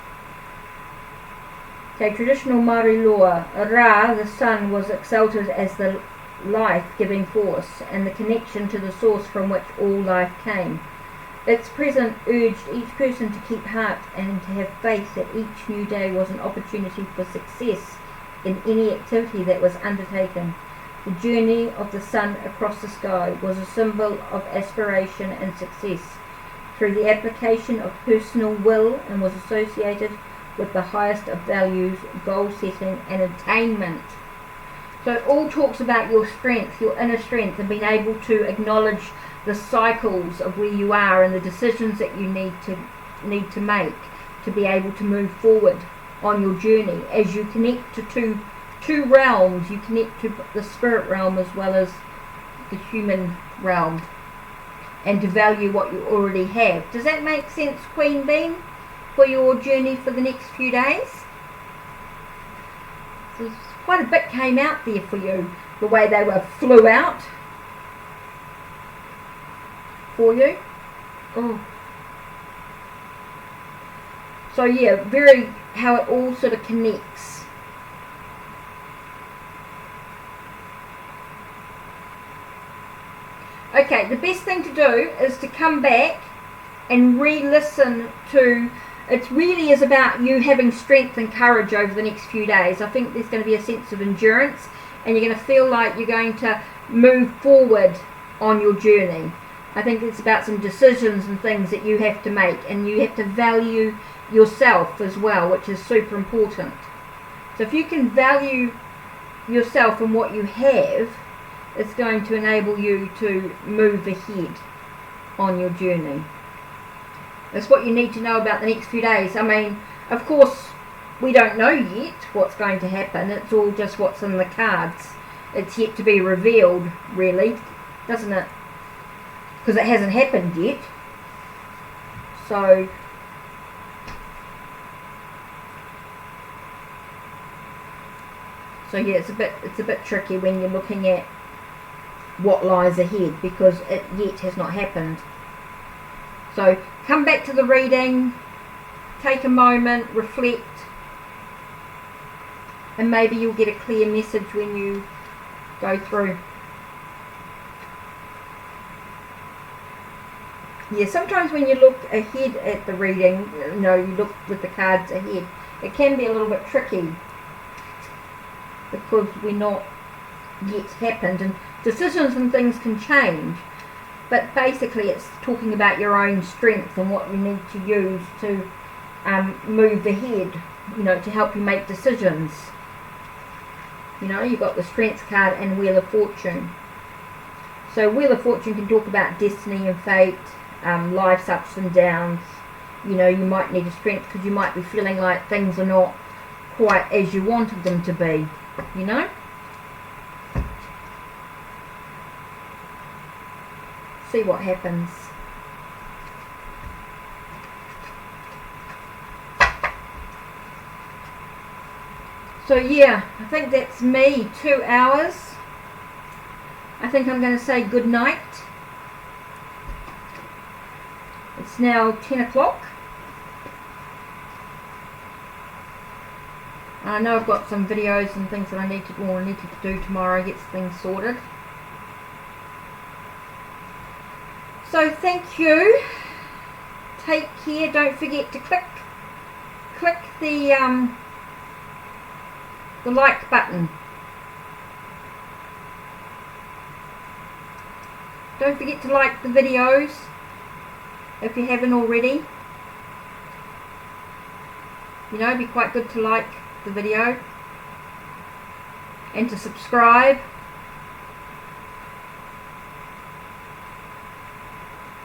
Okay, traditional Maori law, Ra, the sun, was exalted as the life-giving force and the connection to the source from which all life came. Its presence urged each person to keep heart and to have faith that each new day was an opportunity for success in any activity that was undertaken. The journey of the sun across the sky was a symbol of aspiration and success through the application of personal will and was associated with the highest of values, goal setting and attainment. So it all talks about your strength, your inner strength, and being able to acknowledge the cycles of where you are and the decisions that you need to make to be able to move forward on your journey. As you connect to two realms, you connect to the spirit realm as well as the human realm, and to value what you already have. Does that make sense, Queen Bean, for your journey for the next few days? So quite a bit came out there for you, the way they flew out for you. Oh. So yeah, very how it all sort of connects. Okay, the best thing to do is to come back and re-listen to. It really is about you having strength and courage over the next few days. I think there's going to be a sense of endurance, and you're going to feel like you're going to move forward on your journey. I think it's about some decisions and things that you have to make, and you have to value yourself as well, which is super important. So if you can value yourself and what you have, it's going to enable you to move ahead on your journey. That's what you need to know about the next few days. I mean, of course, we don't know yet what's going to happen. It's all just what's in the cards. It's yet to be revealed, really, doesn't it? Because it hasn't happened yet. So yeah, it's a bit tricky when you're looking at what lies ahead, because it yet has not happened. So come back to the reading, take a moment, reflect, and maybe you'll get a clear message when you go through. Yeah, sometimes when you look ahead at the reading, you look with the cards ahead, it can be a little bit tricky because we're not yet happened, and decisions and things can change. But basically it's talking about your own strength and what you need to use to move ahead, to help you make decisions. You've got the Strength card and Wheel of Fortune. So Wheel of Fortune can talk about destiny and fate, life's ups and downs, you know, you might need a strength because you might be feeling like things are not quite as you wanted them to be, you know. See what happens. So yeah, I think that's me, 2 hours. I think I'm going to say good night. It's now 10 o'clock. I know I've got some videos and things that I need to do tomorrow, get things sorted. So thank you. Take care. Don't forget to click the like button. Don't forget to like the videos if you haven't already. You know, it'd be quite good to like the video and to subscribe.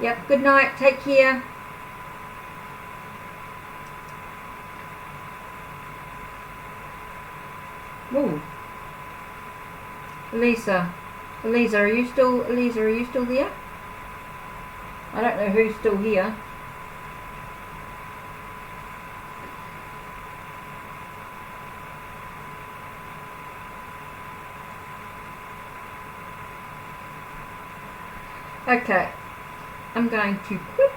Yep, good night, take care. Ooh. Elisa, are you still there? I don't know who's still here. Okay, I'm going to quit.